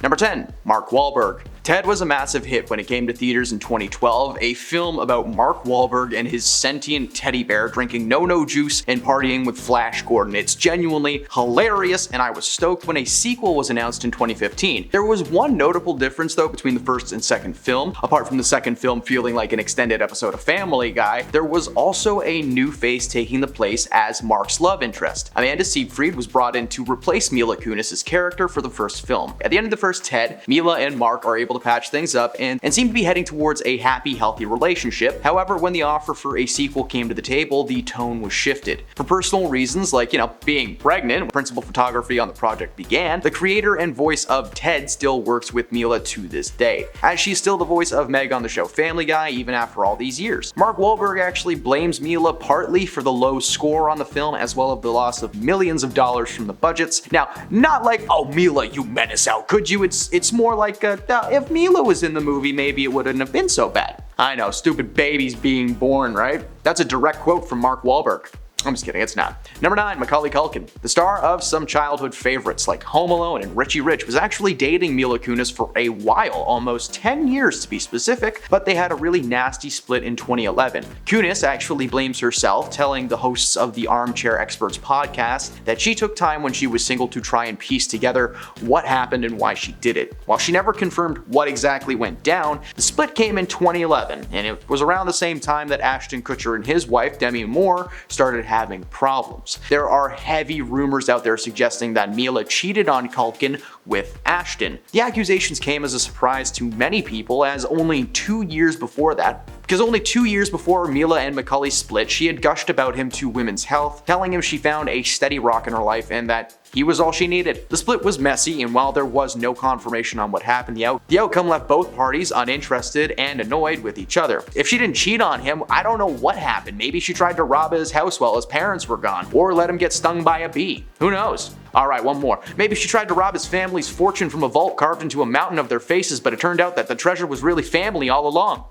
Number 10. Mark Wahlberg. Ted was a massive hit when it came to theaters in 2012, a film about Mark Wahlberg and his sentient teddy bear drinking no-no juice and partying with Flash Gordon. It's genuinely hilarious, and I was stoked when a sequel was announced in 2015. There was one notable difference though between the first and second film. Apart from the second film feeling like an extended episode of Family Guy, there was also a new face taking the place as Mark's love interest. Amanda Seyfried was brought in to replace Mila Kunis' character for the first film. At the end of the first Ted, Mila and Mark are able to patch things up and seem to be heading towards a happy, healthy relationship. However, when the offer for a sequel came to the table, the tone was shifted. For personal reasons like, being pregnant when principal photography on the project began, the creator and voice of Ted still works with Mila to this day, as she's still the voice of Meg on the show Family Guy even after all these years. Mark Wahlberg actually blames Mila partly for the low score on the film as well as the loss of millions of dollars from the budgets. Now, not like, oh Mila, you menace, how could you? It's more like, if Mila was in the movie, maybe it wouldn't have been so bad. I know, stupid babies being born, right? That's a direct quote from Mark Wahlberg. I'm just kidding, it's not. Number 9, Macaulay Culkin. The star of some childhood favorites like Home Alone and Richie Rich was actually dating Mila Kunis for a while, almost 10 years to be specific, but they had a really nasty split in 2011. Kunis actually blames herself, telling the hosts of the Armchair Experts podcast that she took time when she was single to try and piece together what happened and why she did it. While she never confirmed what exactly went down, the split came in 2011, and it was around the same time that Ashton Kutcher and his wife, Demi Moore, started having problems. There are heavy rumors out there suggesting that Mila cheated on Culkin with Ashton. The accusations came as a surprise to many people, as only 2 years before Mila and Macaulay split, she had gushed about him to Women's Health, telling him she found a steady rock in her life and that he was all she needed. The split was messy, and while there was no confirmation on what happened, the outcome left both parties uninterested and annoyed with each other. If she didn't cheat on him, I don't know what happened. Maybe she tried to rob his house while his parents were gone, or let him get stung by a bee. Who knows? Alright, one more. Maybe she tried to rob his family's fortune from a vault carved into a mountain of their faces, but it turned out that the treasure was really family all along.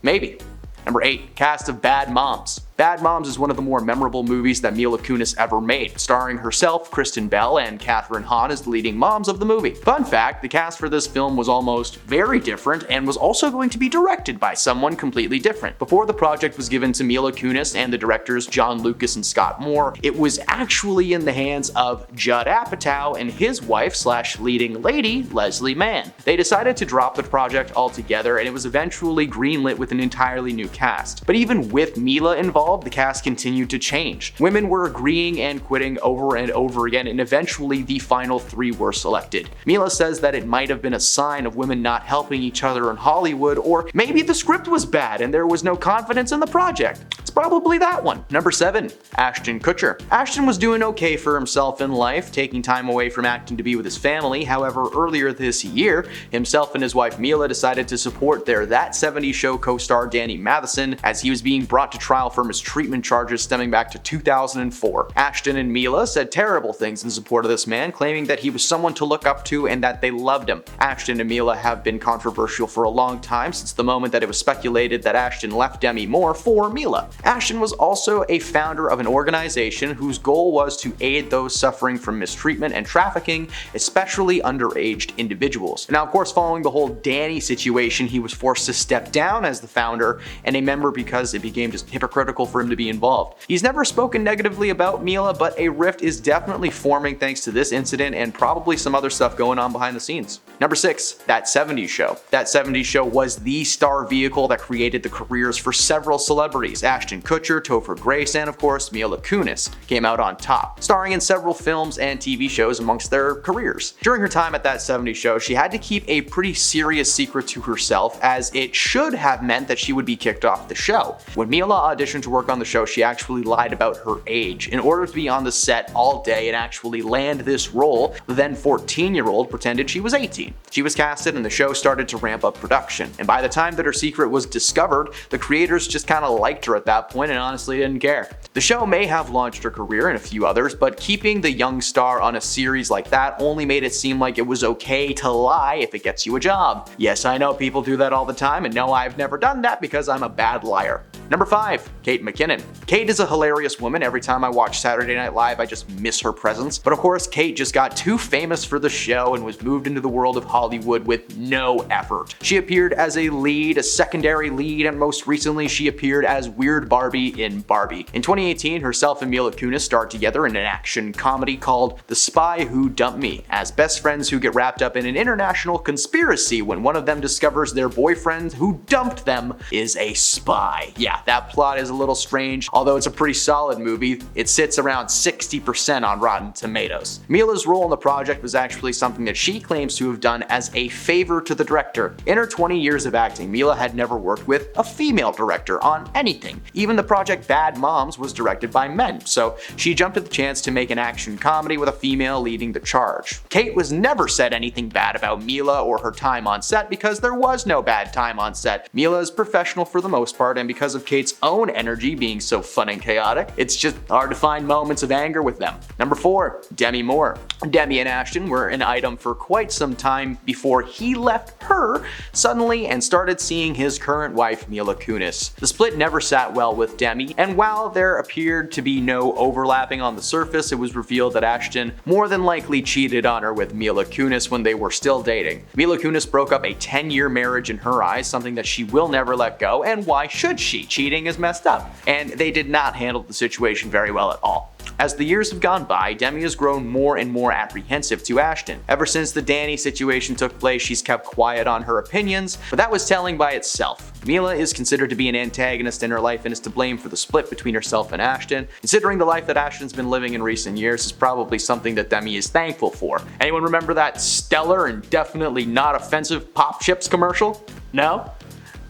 Maybe. Number 8, cast of Bad Moms. Bad Moms is one of the more memorable movies that Mila Kunis ever made, starring herself, Kristen Bell, and Kathryn Hahn as the leading moms of the movie. Fun fact, the cast for this film was almost very different and was also going to be directed by someone completely different. Before the project was given to Mila Kunis and the directors John Lucas and Scott Moore, it was actually in the hands of Judd Apatow and his wife/leading lady, Leslie Mann. They decided to drop the project altogether, and it was eventually greenlit with an entirely new cast. But even with Mila involved, the cast continued to change. Women were agreeing and quitting over and over again, and eventually the final 3 were selected. Mila says that it might have been a sign of women not helping each other in Hollywood, or maybe the script was bad and there was no confidence in the project. It's probably that one. Number 7, Ashton Kutcher. Ashton was doing okay for himself in life, taking time away from acting to be with his family. However, earlier this year, himself and his wife Mila decided to support their That 70s Show co-star Danny Matheson as he was being brought to trial for mistreatment charges stemming back to 2004. Ashton and Mila said terrible things in support of this man, claiming that he was someone to look up to and that they loved him. Ashton and Mila have been controversial for a long time, since the moment that it was speculated that Ashton left Demi Moore for Mila. Ashton was also a founder of an organization whose goal was to aid those suffering from mistreatment and trafficking, especially underage individuals. Now, of course, following the whole Danny situation, he was forced to step down as the founder and a member because it became just hypocritical for him to be involved. He's never spoken negatively about Mila, but a rift is definitely forming thanks to this incident and probably some other stuff going on behind the scenes. Number 6, That 70s Show. That 70s Show was the star vehicle that created the careers for several celebrities. Ashton Kutcher, Topher Grace, and of course Mila Kunis came out on top, starring in several films and TV shows amongst their careers. During her time at That 70s Show, she had to keep a pretty serious secret to herself, as it should have meant that she would be kicked off the show. When Mila auditioned to work on the show, she actually lied about her age. In order to be on the set all day and actually land this role, the then 14-year-old pretended she was 18. She was casted and the show started to ramp up production, and by the time that her secret was discovered, the creators just kinda liked her at that point and honestly didn't care. The show may have launched her career and a few others, but keeping the young star on a series like that only made it seem like it was okay to lie if it gets you a job. Yes, I know people do that all the time, and no, I've never done that because I'm a bad liar. Number 5. Kate McKinnon. Kate is a hilarious woman. Every time I watch Saturday Night Live, I just miss her presence. But of course, Kate just got too famous for the show and was moved into the world of Hollywood with no effort. She appeared as a lead, a secondary lead, and most recently she appeared as Weird Barbie in Barbie. In 2018, herself and Mila Kunis starred together in an action comedy called The Spy Who Dumped Me, as best friends who get wrapped up in an international conspiracy when one of them discovers their boyfriend who dumped them is a spy. Yeah, that plot is a little strange, although it's a pretty solid movie. It sits around 60% on Rotten Tomatoes. Mila's role in the project was actually something that she claims to have done as a favor to the director. In her 20 years of acting, Mila had never worked with a female director on anything. Even the project Bad Moms was directed by men, so she jumped at the chance to make an action comedy with a female leading the charge. Kate was never said anything bad about Mila or her time on set because there was no bad time on set. Mila is professional for the most part, and because of Kate's own energy being so fun and chaotic, it's just hard to find moments of anger with them. Number 4. Demi Moore. Demi and Ashton were an item for quite some time before he left her suddenly and started seeing his current wife Mila Kunis. The split never sat well with Demi, and while there appeared to be no overlapping on the surface, it was revealed that Ashton more than likely cheated on her with Mila Kunis when they were still dating. Mila Kunis broke up a 10-year marriage in her eyes, something that she will never let go, and why should she? Cheating is messed up. And they did not handle the situation very well at all. As the years have gone by, Demi has grown more and more apprehensive to Ashton. Ever since the Danny situation took place, she's kept quiet on her opinions, but that was telling by itself. Mila is considered to be an antagonist in her life and is to blame for the split between herself and Ashton. Considering the life that Ashton's been living in recent years is probably something that Demi is thankful for. Anyone remember that stellar and definitely not offensive Pop Chips commercial? No?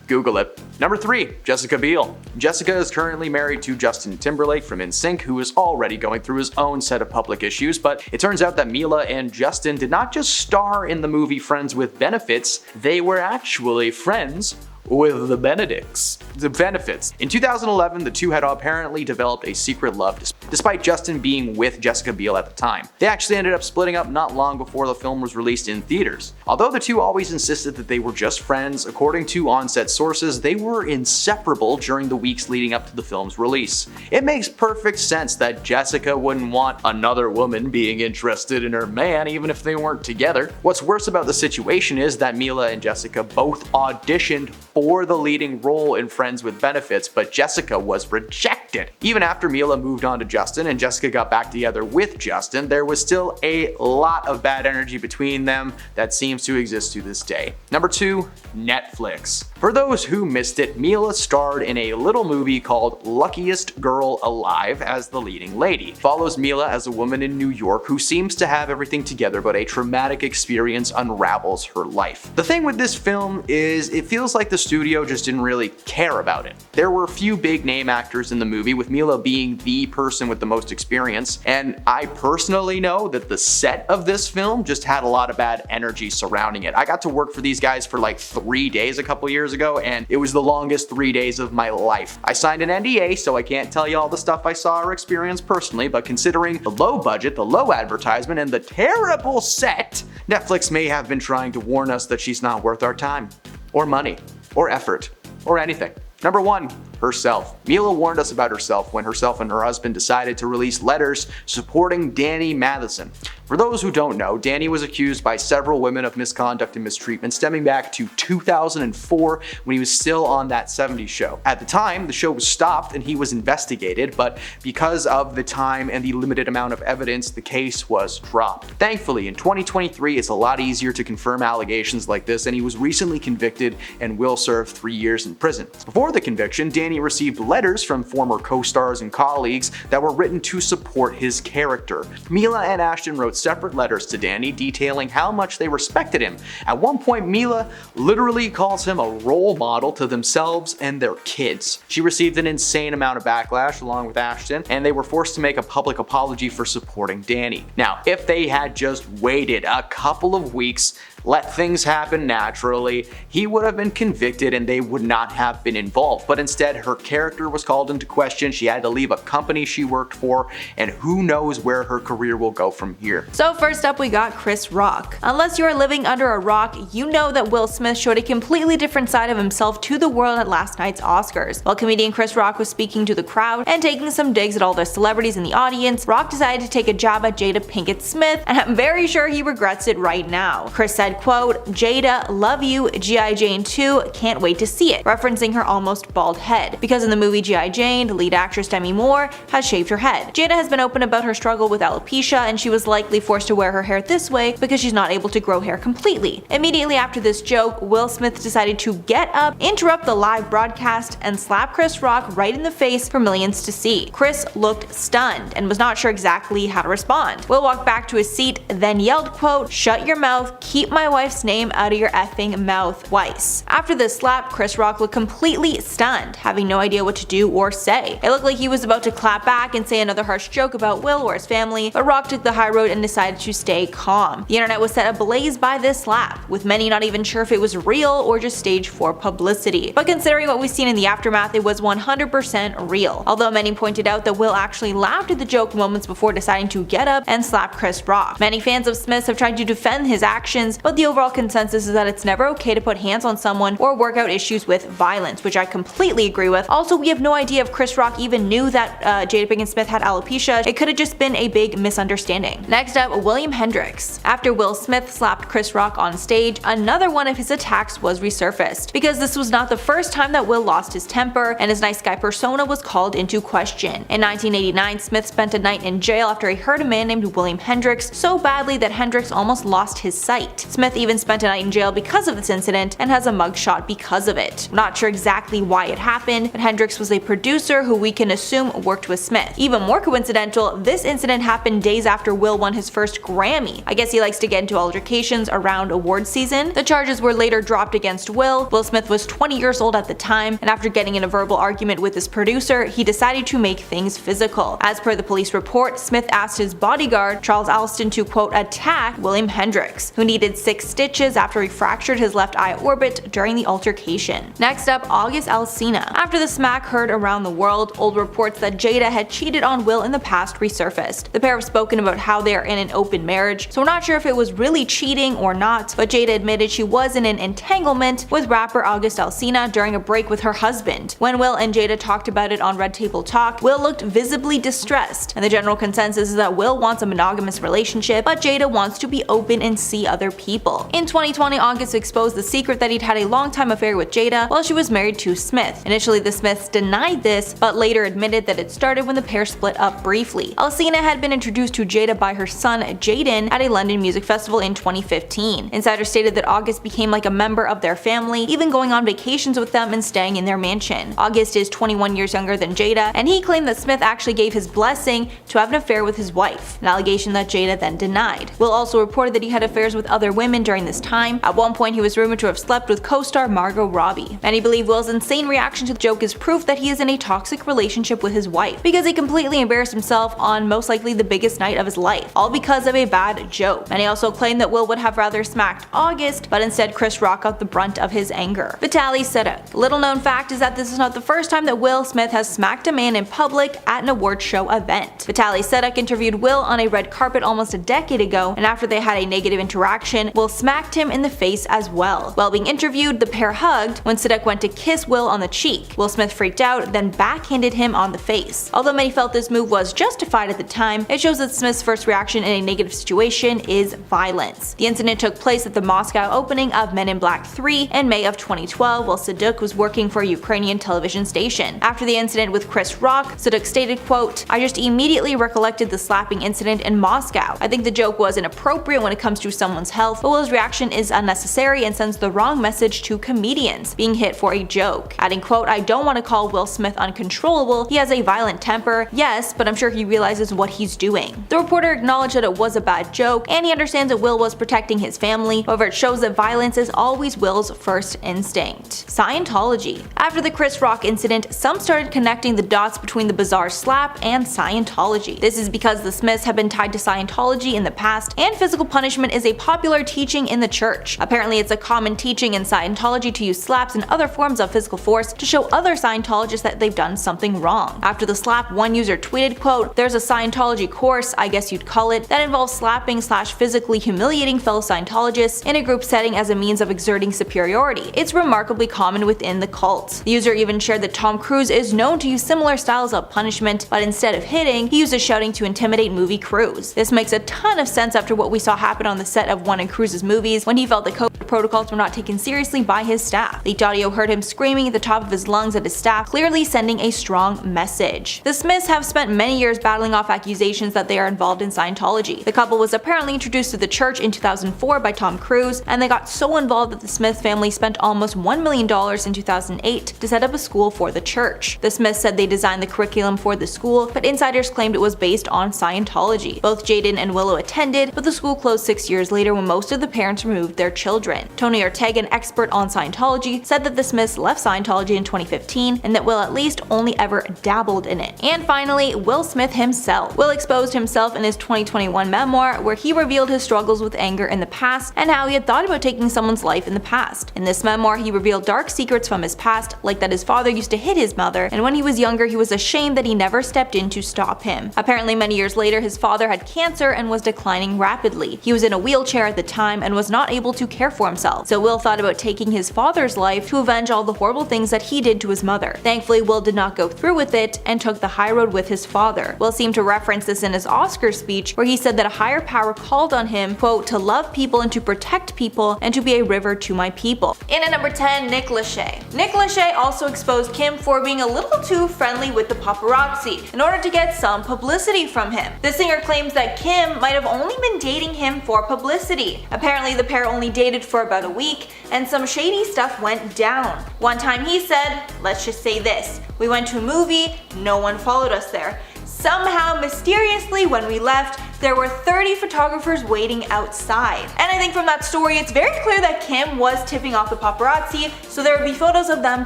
Google it. Number 3. Jessica Biel. Jessica is currently married to Justin Timberlake from NSYNC, who is already going through his own set of public issues, but it turns out that Mila and Justin did not just star in the movie Friends with Benefits, they were actually friends with the Benedicts. The Benefits. In 2011, the two had apparently developed a secret love, despite Justin being with Jessica Biel at the time. They actually ended up splitting up not long before the film was released in theaters. Although the two always insisted that they were just friends, according to on-set sources, they were inseparable during the weeks leading up to the film's release. It makes perfect sense that Jessica wouldn't want another woman being interested in her man, even if they weren't together. What's worse about the situation is that Mila and Jessica both auditioned for the leading role in Friends with Benefits, but Jessica was rejected. Even after Mila moved on to Justin and Jessica got back together with Justin, there was still a lot of bad energy between them that seems to exist to this day. Number 2. Netflix. For those who missed it, Mila starred in a little movie called Luckiest Girl Alive as the leading lady. It follows Mila as a woman in New York who seems to have everything together, but a traumatic experience unravels her life. The thing with this film is it feels like the studio just didn't really care about it. There were a few big name actors in the movie, with Mila being the person with the most experience, and I personally know that the set of this film just had a lot of bad energy surrounding it. I got to work for these guys for like 3 days a couple years ago, and it was the longest 3 days of my life. I signed an NDA, so I can't tell you all the stuff I saw or experienced personally, but considering the low budget, the low advertisement, and the terrible set, Netflix may have been trying to warn us that she's not worth our time, or money, or effort, or anything. Number 1. Herself. Mila warned us about herself when herself and her husband decided to release letters supporting Danny Matheson. For those who don't know, Danny was accused by several women of misconduct and mistreatment stemming back to 2004 when he was still on That 70s Show. At the time, the show was stopped and he was investigated, but because of the time and the limited amount of evidence, the case was dropped. Thankfully, in 2023, it's a lot easier to confirm allegations like this, and he was recently convicted and will serve 3 years in prison. Before the conviction, Danny received letters from former co-stars and colleagues that were written to support his character. Mila and Ashton wrote separate letters to Danny detailing how much they respected him. At one point, Mila literally calls him a role model to themselves and their kids. She received an insane amount of backlash along with Ashton, and they were forced to make a public apology for supporting Danny. Now, if they had just waited a couple of weeks, let things happen naturally, he would have been convicted and they would not have been involved. But instead, her character was called into question, she had to leave a company she worked for, and who knows where her career will go from here. So first up we got Chris Rock. Unless you are living under a rock, you know that Will Smith showed a completely different side of himself to the world at last night's Oscars. While comedian Chris Rock was speaking to the crowd and taking some digs at all the celebrities in the audience, Rock decided to take a jab at Jada Pinkett Smith, and I'm very sure he regrets it right now. Chris said, quote, "Jada, love you, G.I. Jane 2, can't wait to see it," referencing her almost bald head, because in the movie G.I. Jane, the lead actress Demi Moore has shaved her head. Jada has been open about her struggle with alopecia, and she was likely forced to wear her hair this way because she's not able to grow hair completely. Immediately after this joke, Will Smith decided to get up, interrupt the live broadcast, and slap Chris Rock right in the face for millions to see. Chris looked stunned and was not sure exactly how to respond. Will walked back to his seat, then yelled, quote, "Shut your mouth, keep my wife's name out of your effing mouth," twice. After this slap, Chris Rock looked completely stunned, having no idea what to do or say. It looked like he was about to clap back and say another harsh joke about Will or his family, but Rock took the high road and decided to stay calm. The internet was set ablaze by this slap, with many not even sure if it was real or just staged for publicity. But considering what we've seen in the aftermath, it was 100% real. Although many pointed out that Will actually laughed at the joke moments before deciding to get up and slap Chris Rock. Many fans of Smith have tried to defend his actions, but the overall consensus is that it's never okay to put hands on someone or work out issues with violence, which I completely agree with. Also, we have no idea if Chris Rock even knew that Jada Pinkett Smith had alopecia. It could have just been a big misunderstanding. Next up, William Hendricks. After Will Smith slapped Chris Rock on stage, another one of his attacks was resurfaced, because this was not the first time that Will lost his temper and his nice guy persona was called into question. In 1989, Smith spent a night in jail after he hurt a man named William Hendricks so badly that Hendricks almost lost his sight. Smith even spent a night in jail because of this incident and has a mugshot because of it. I'm not sure exactly why it happened, but Hendricks was a producer who we can assume worked with Smith. Even more coincidental, this incident happened days after Will won his first Grammy. I guess he likes to get into altercations around awards season. The charges were later dropped against Will. Will Smith was 20 years old at the time, and after getting in a verbal argument with his producer, he decided to make things physical. As per the police report, Smith asked his bodyguard, Charles Alston, to quote, "attack William Hendricks," who needed 6 stitches after he fractured his left eye orbit during the altercation. Next up, August Alsina. After the smack heard around the world, old reports that Jada had cheated on Will in the past resurfaced. The pair have spoken about how they are in an open marriage, so we're not sure if it was really cheating or not, but Jada admitted she was in an entanglement with rapper August Alsina during a break with her husband. When Will and Jada talked about it on Red Table Talk, Will looked visibly distressed, and the general consensus is that Will wants a monogamous relationship, but Jada wants to be open and see other people. In 2020, August exposed the secret that he'd had a long-time affair with Jada while she was married to Smith. Initially, the Smiths denied this, but later admitted that it started when the pair split up briefly. Alsina had been introduced to Jada by her son Jaden at a London music festival in 2015. Insiders stated that August became like a member of their family, even going on vacations with them and staying in their mansion. August is 21 years younger than Jada, and he claimed that Smith actually gave his blessing to have an affair with his wife, an allegation that Jada then denied. Will also reported that he had affairs with other women during this time. At one point, he was rumored to have slept with co-star Margot Robbie. Many believe Will's insane reaction to the joke is proof that he is in a toxic relationship with his wife, because he completely embarrassed himself on most likely the biggest night of his life, all because of a bad joke. Many also claim that Will would have rather smacked August, but instead Chris Rock got the brunt of his anger. Vitaly Seduk. Little known fact is that this is not the first time that Will Smith has smacked a man in public at an award show event. Vitaly Seduk interviewed Will on a red carpet almost a decade ago, and after they had a negative interaction, Will smacked him in the face as well. While being interviewed, the pair hugged when Seduk went to kiss Will on the cheek. Will Smith freaked out, then backhanded him on the face. Although many felt this move was justified at the time, it shows that Smith's first reaction in a negative situation is violence. The incident took place at the Moscow opening of Men in Black 3 in May of 2012 while Seduk was working for a Ukrainian television station. After the incident with Chris Rock, Seduk stated, quote, "I just immediately recollected the slapping incident in Moscow. I think the joke was inappropriate when it comes to someone's health, but Will's reaction is unnecessary and sends the wrong message to comedians being hit for a joke." Adding, quote, "I don't want to call Will Smith uncontrollable. He has a violent temper, yes, but I'm sure he realizes what he's doing." The reporter acknowledged that it was a bad joke, and he understands that Will was protecting his family. However, it shows that violence is always Will's first instinct. Scientology. After the Chris Rock incident, some started connecting the dots between the bizarre slap and Scientology. This is because the Smiths have been tied to Scientology in the past, and physical punishment is a popular teaching in the church. Apparently, it's a common teaching in Scientology to use slaps and other forms of physical force to show other Scientologists that they've done something wrong. After the slap, one user tweeted, quote, "There's a Scientology course, I guess you'd call it, that involves slapping / physically humiliating fellow Scientologists in a group setting as a means of exerting superiority. It's remarkably common within the cult." The user even shared that Tom Cruise is known to use similar styles of punishment, but instead of hitting, he uses shouting to intimidate movie crews. This makes a ton of sense after what we saw happen on the set of one of Cruise's movies when he felt the COVID protocols were not taken seriously by his staff. Leaked audio heard him screaming at the top of his lungs at his staff, clearly sending a strong message. The Smiths have spent many years battling off accusations that they are involved in Scientology. The couple was apparently introduced to the church in 2004 by Tom Cruise, and they got so involved that the Smith family spent almost $1 million in 2008 to set up a school for the church. The Smiths said they designed the curriculum for the school, but insiders claimed it was based on Scientology. Both Jaden and Willow attended, but the school closed 6 years later when most of the parents removed their children. Tony Ortega, an expert on Scientology, said that the Smiths left Scientology in 2015 and that Will at least only ever dabbled in it. And finally, Will Smith himself. Will exposed himself in his 2021 memoir where he revealed his struggles with anger in the past and how he had thought about taking someone's life in the past. In this memoir, he revealed dark secrets from his past, like that his father used to hit his mother, and when he was younger he was ashamed that he never stepped in to stop him. Apparently many years later his father had cancer and was declining rapidly. He was in a wheelchair at the time and was not able to care for himself, so Will thought about taking his father's life to avenge all the horrible things that he did to his mother. Thankfully, Will did not go through with it and took the high road with his father. Will seemed to reference this in his Oscar speech where he said that a higher power called on him, quote, "to love people and to protect people and to be a river to my people." In at number 10, Nick Lachey. Nick Lachey also exposed Kim for being a little too friendly with the paparazzi in order to get some publicity from him. The singer claims that Kim might have only been dating him for publicity. Apparently the pair only dated for about a week and some shady stuff went down. One time he said, let's just say this, "We went to a movie, no one followed us there. Somehow, mysteriously, when we left, there were 30 photographers waiting outside." And I think from that story, it's very clear that Kim was tipping off the paparazzi, so there would be photos of them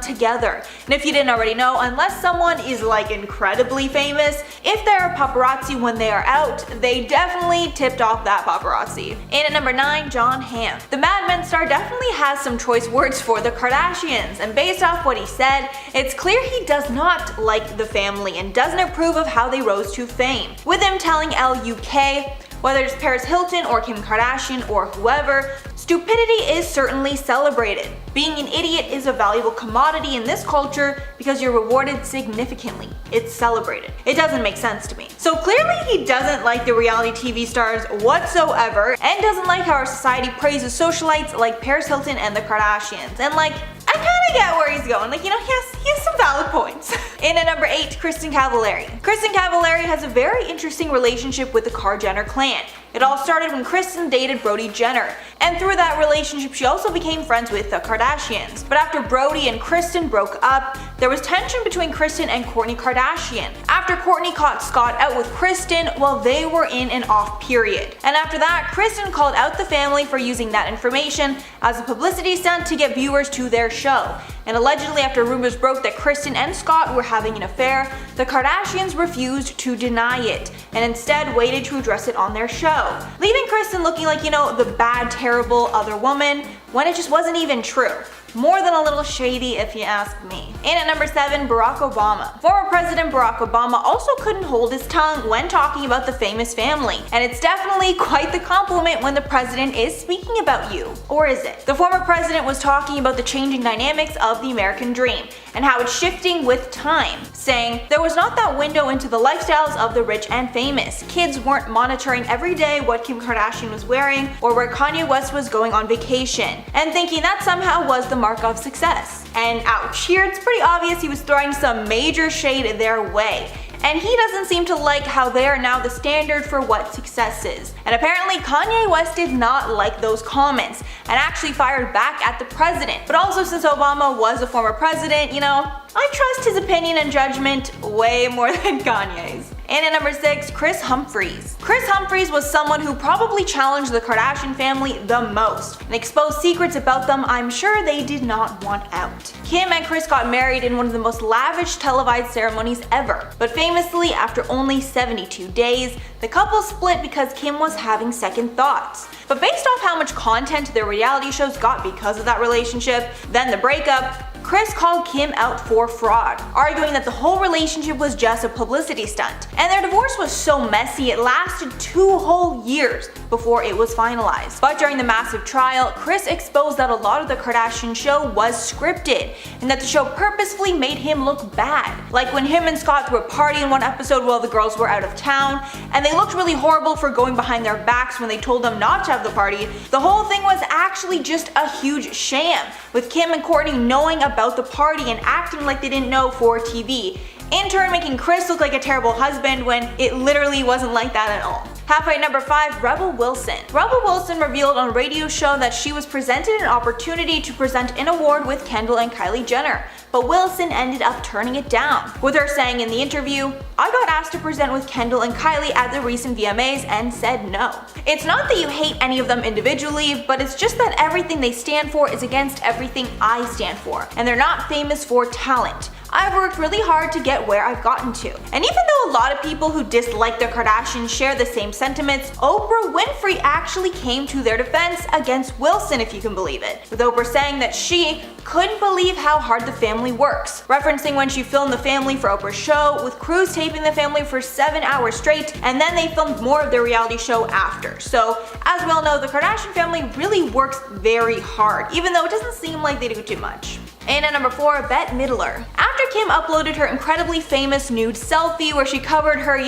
together. And if you didn't already know, unless someone is like incredibly famous, if they're a paparazzi when they are out, they definitely tipped off that paparazzi. And at number 9, Jon Hamm. The Mad Men star definitely has some choice words for the Kardashians, and based off what he said, it's clear he does not like the family and doesn't approve of how they rose to fame. With him telling Elle UK, whether it's Paris Hilton or Kim Kardashian or whoever, stupidity is certainly celebrated. Being an idiot is a valuable commodity in this culture because you're rewarded significantly. It's celebrated. It doesn't make sense to me. So clearly he doesn't like the reality TV stars whatsoever and doesn't like how our society praises socialites like Paris Hilton and the Kardashians. And like, I kinda get where he's going. Like, you know, he has some valid points. In at number 8, Kristin Cavallari. Kristin Cavallari has a very interesting relationship with the Kar Jenner clan. It all started when Kristin dated Brody Jenner, and through that relationship she also became friends with the Kardashians. But after Brody and Kristin broke up, there was tension between Kristin and Kourtney Kardashian. After Kourtney caught Scott out with Kristin while they were in an off period. And after that, Kristin called out the family for using that information as a publicity stunt to get viewers to their show. And allegedly after rumors broke that Kristin and Scott were having an affair, the Kardashians refused to deny it and instead waited to address it on their show, leaving Kristin looking like, you know, the bad, terrible other woman when it just wasn't even true. More than a little shady if you ask me. And at number 7, Barack Obama. Former President Barack Obama also couldn't hold his tongue when talking about the famous family. And it's definitely quite the compliment when the president is speaking about you. Or is it? The former president was talking about the changing dynamics of the American dream and how it's shifting with time, saying, "There was not that window into the lifestyles of the rich and famous. Kids weren't monitoring every day what Kim Kardashian was wearing or where Kanye West was going on vacation, and thinking that somehow was the mark of success." And ouch, here it's pretty obvious he was throwing some major shade their way. And he doesn't seem to like how they are now the standard for what success is. And apparently Kanye West did not like those comments and actually fired back at the president. But also, since Obama was a former president, you know, I trust his opinion and judgment way more than Kanye's. And at number 6, Kris Humphries. Kris Humphries was someone who probably challenged the Kardashian family the most and exposed secrets about them I'm sure they did not want out. Kim and Kris got married in one of the most lavish televised ceremonies ever, but famously, after only 72 days, the couple split because Kim was having second thoughts. But based off how much content their reality shows got because of that relationship, then the breakup, Kris called Kim out for fraud, arguing that the whole relationship was just a publicity stunt. And their divorce was so messy it lasted 2 whole years before it was finalized. But during the massive trial, Kris exposed that a lot of the Kardashian show was scripted, and that the show purposefully made him look bad. Like when him and Scott threw a party in one episode while the girls were out of town, and they looked really horrible for going behind their backs when they told them not to have the party. The whole thing was actually just a huge sham, with Kim and Kourtney knowing about the party and acting like they didn't know for TV, in turn making Kris look like a terrible husband when it literally wasn't like that at all. Halfway at number 5, Rebel Wilson. Rebel Wilson revealed on a radio show that she was presented an opportunity to present an award with Kendall and Kylie Jenner, but Wilson ended up turning it down, with her saying in the interview, "I got asked to present with Kendall and Kylie at the recent VMAs and said no. It's not that you hate any of them individually, but it's just that everything they stand for is against everything I stand for, and they're not famous for talent. I've worked really hard to get where I've gotten to." And even though a lot of people who dislike the Kardashians share the same sentiments, Oprah Winfrey actually came to their defense against Wilson, if you can believe it, with Oprah saying that she couldn't believe how hard the family works, referencing when she filmed The Family for Oprah's show, with crews taping The Family for 7 hours straight, and then they filmed more of their reality show after. So, as we all know, the Kardashian family really works very hard, even though it doesn't seem like they do too much. And at number 4, Bette Midler. After Kim uploaded her incredibly famous nude selfie where she covered her,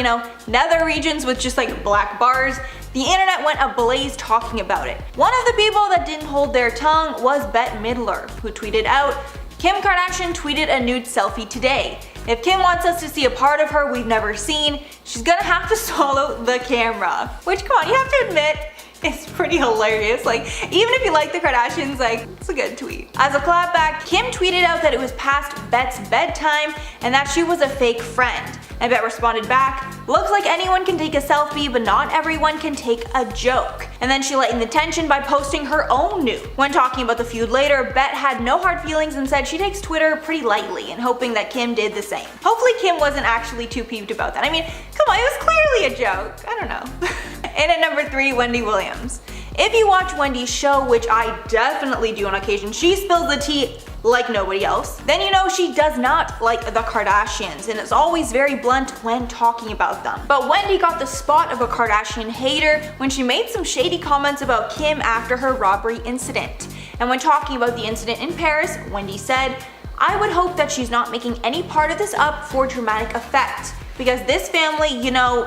nether regions with just like black bars, the internet went ablaze talking about it. One of the people that didn't hold their tongue was Bette Midler, who tweeted out, "Kim Kardashian tweeted a nude selfie today. If Kim wants us to see a part of her we've never seen, she's gonna have to swallow the camera." Which, come on, you have to admit, it's pretty hilarious. Like, even if you like the Kardashians, it's a good tweet. As a clapback, Kim tweeted out that it was past Bette's bedtime and that she was a fake friend. And Bette responded back, "Looks like anyone can take a selfie, but not everyone can take a joke." And then she lightened the tension by posting her own nude. When talking about the feud later, Bette had no hard feelings and said she takes Twitter pretty lightly and hoping that Kim did the same. Hopefully Kim wasn't actually too peeved about that. I mean, come on, it was clearly a joke. I don't know. And at number 3, Wendy Williams. If you watch Wendy's show, which I definitely do on occasion, she spills the tea like nobody else, then you know she does not like the Kardashians and is always very blunt when talking about them. But Wendy got the spot of a Kardashian hater when she made some shady comments about Kim after her robbery incident. And when talking about the incident in Paris, Wendy said, "I would hope that she's not making any part of this up for dramatic effect. Because this family,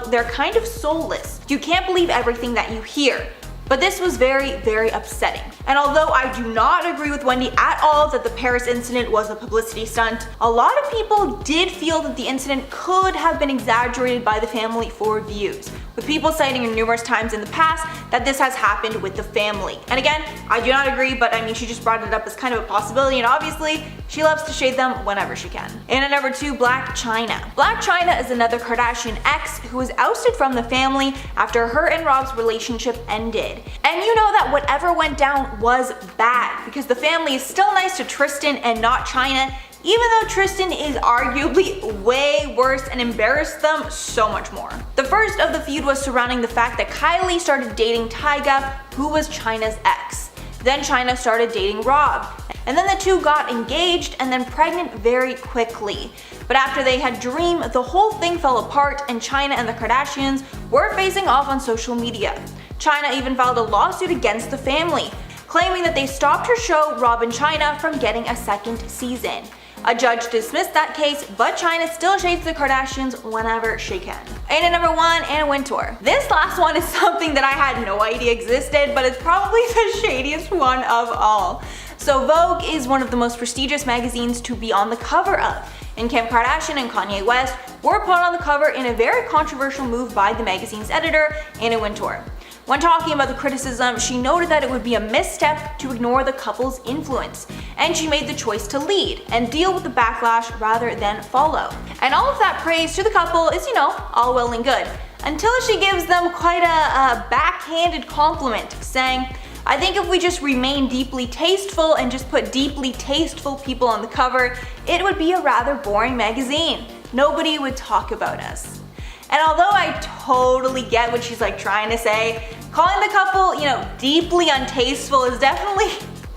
they're kind of soulless. You can't believe everything that you hear." But this was very, very upsetting. And although I do not agree with Wendy at all that the Paris incident was a publicity stunt, a lot of people did feel that the incident could have been exaggerated by the family for views, with people citing numerous times in the past that this has happened with the family. And again, I do not agree, but I mean, she just brought it up as kind of a possibility, and obviously, she loves to shade them whenever she can. And at number 2, Blac Chyna. Blac Chyna is another Kardashian ex who was ousted from the family after her and Rob's relationship ended. And you know that whatever went down was bad, because the family is still nice to Tristan and not Chyna, even though Tristan is arguably way worse and embarrassed them so much more. The first of the feud was surrounding the fact that Kylie started dating Tyga, who was Chyna's ex. Then Chyna started dating Rob. And then the two got engaged and then pregnant very quickly. But after they had Dream, the whole thing fell apart and Chyna and the Kardashians were facing off on social media. Chyna even filed a lawsuit against the family, claiming that they stopped her show Rob and Chyna from getting a second season. A judge dismissed that case, but Chyna still shades the Kardashians whenever she can. And at number 1, Anna Wintour. This last one is something that I had no idea existed, but it's probably the shadiest one of all. So Vogue is one of the most prestigious magazines to be on the cover of, and Kim Kardashian and Kanye West were put on the cover in a very controversial move by the magazine's editor, Anna Wintour. When talking about the criticism, she noted that it would be a misstep to ignore the couple's influence, and she made the choice to lead and deal with the backlash rather than follow. And all of that praise to the couple is, all well and good, until she gives them quite a backhanded compliment, saying, "I think if we just remain deeply tasteful and just put deeply tasteful people on the cover, it would be a rather boring magazine. Nobody would talk about us." And although I totally get what she's trying to say, calling the couple, deeply untasteful is definitely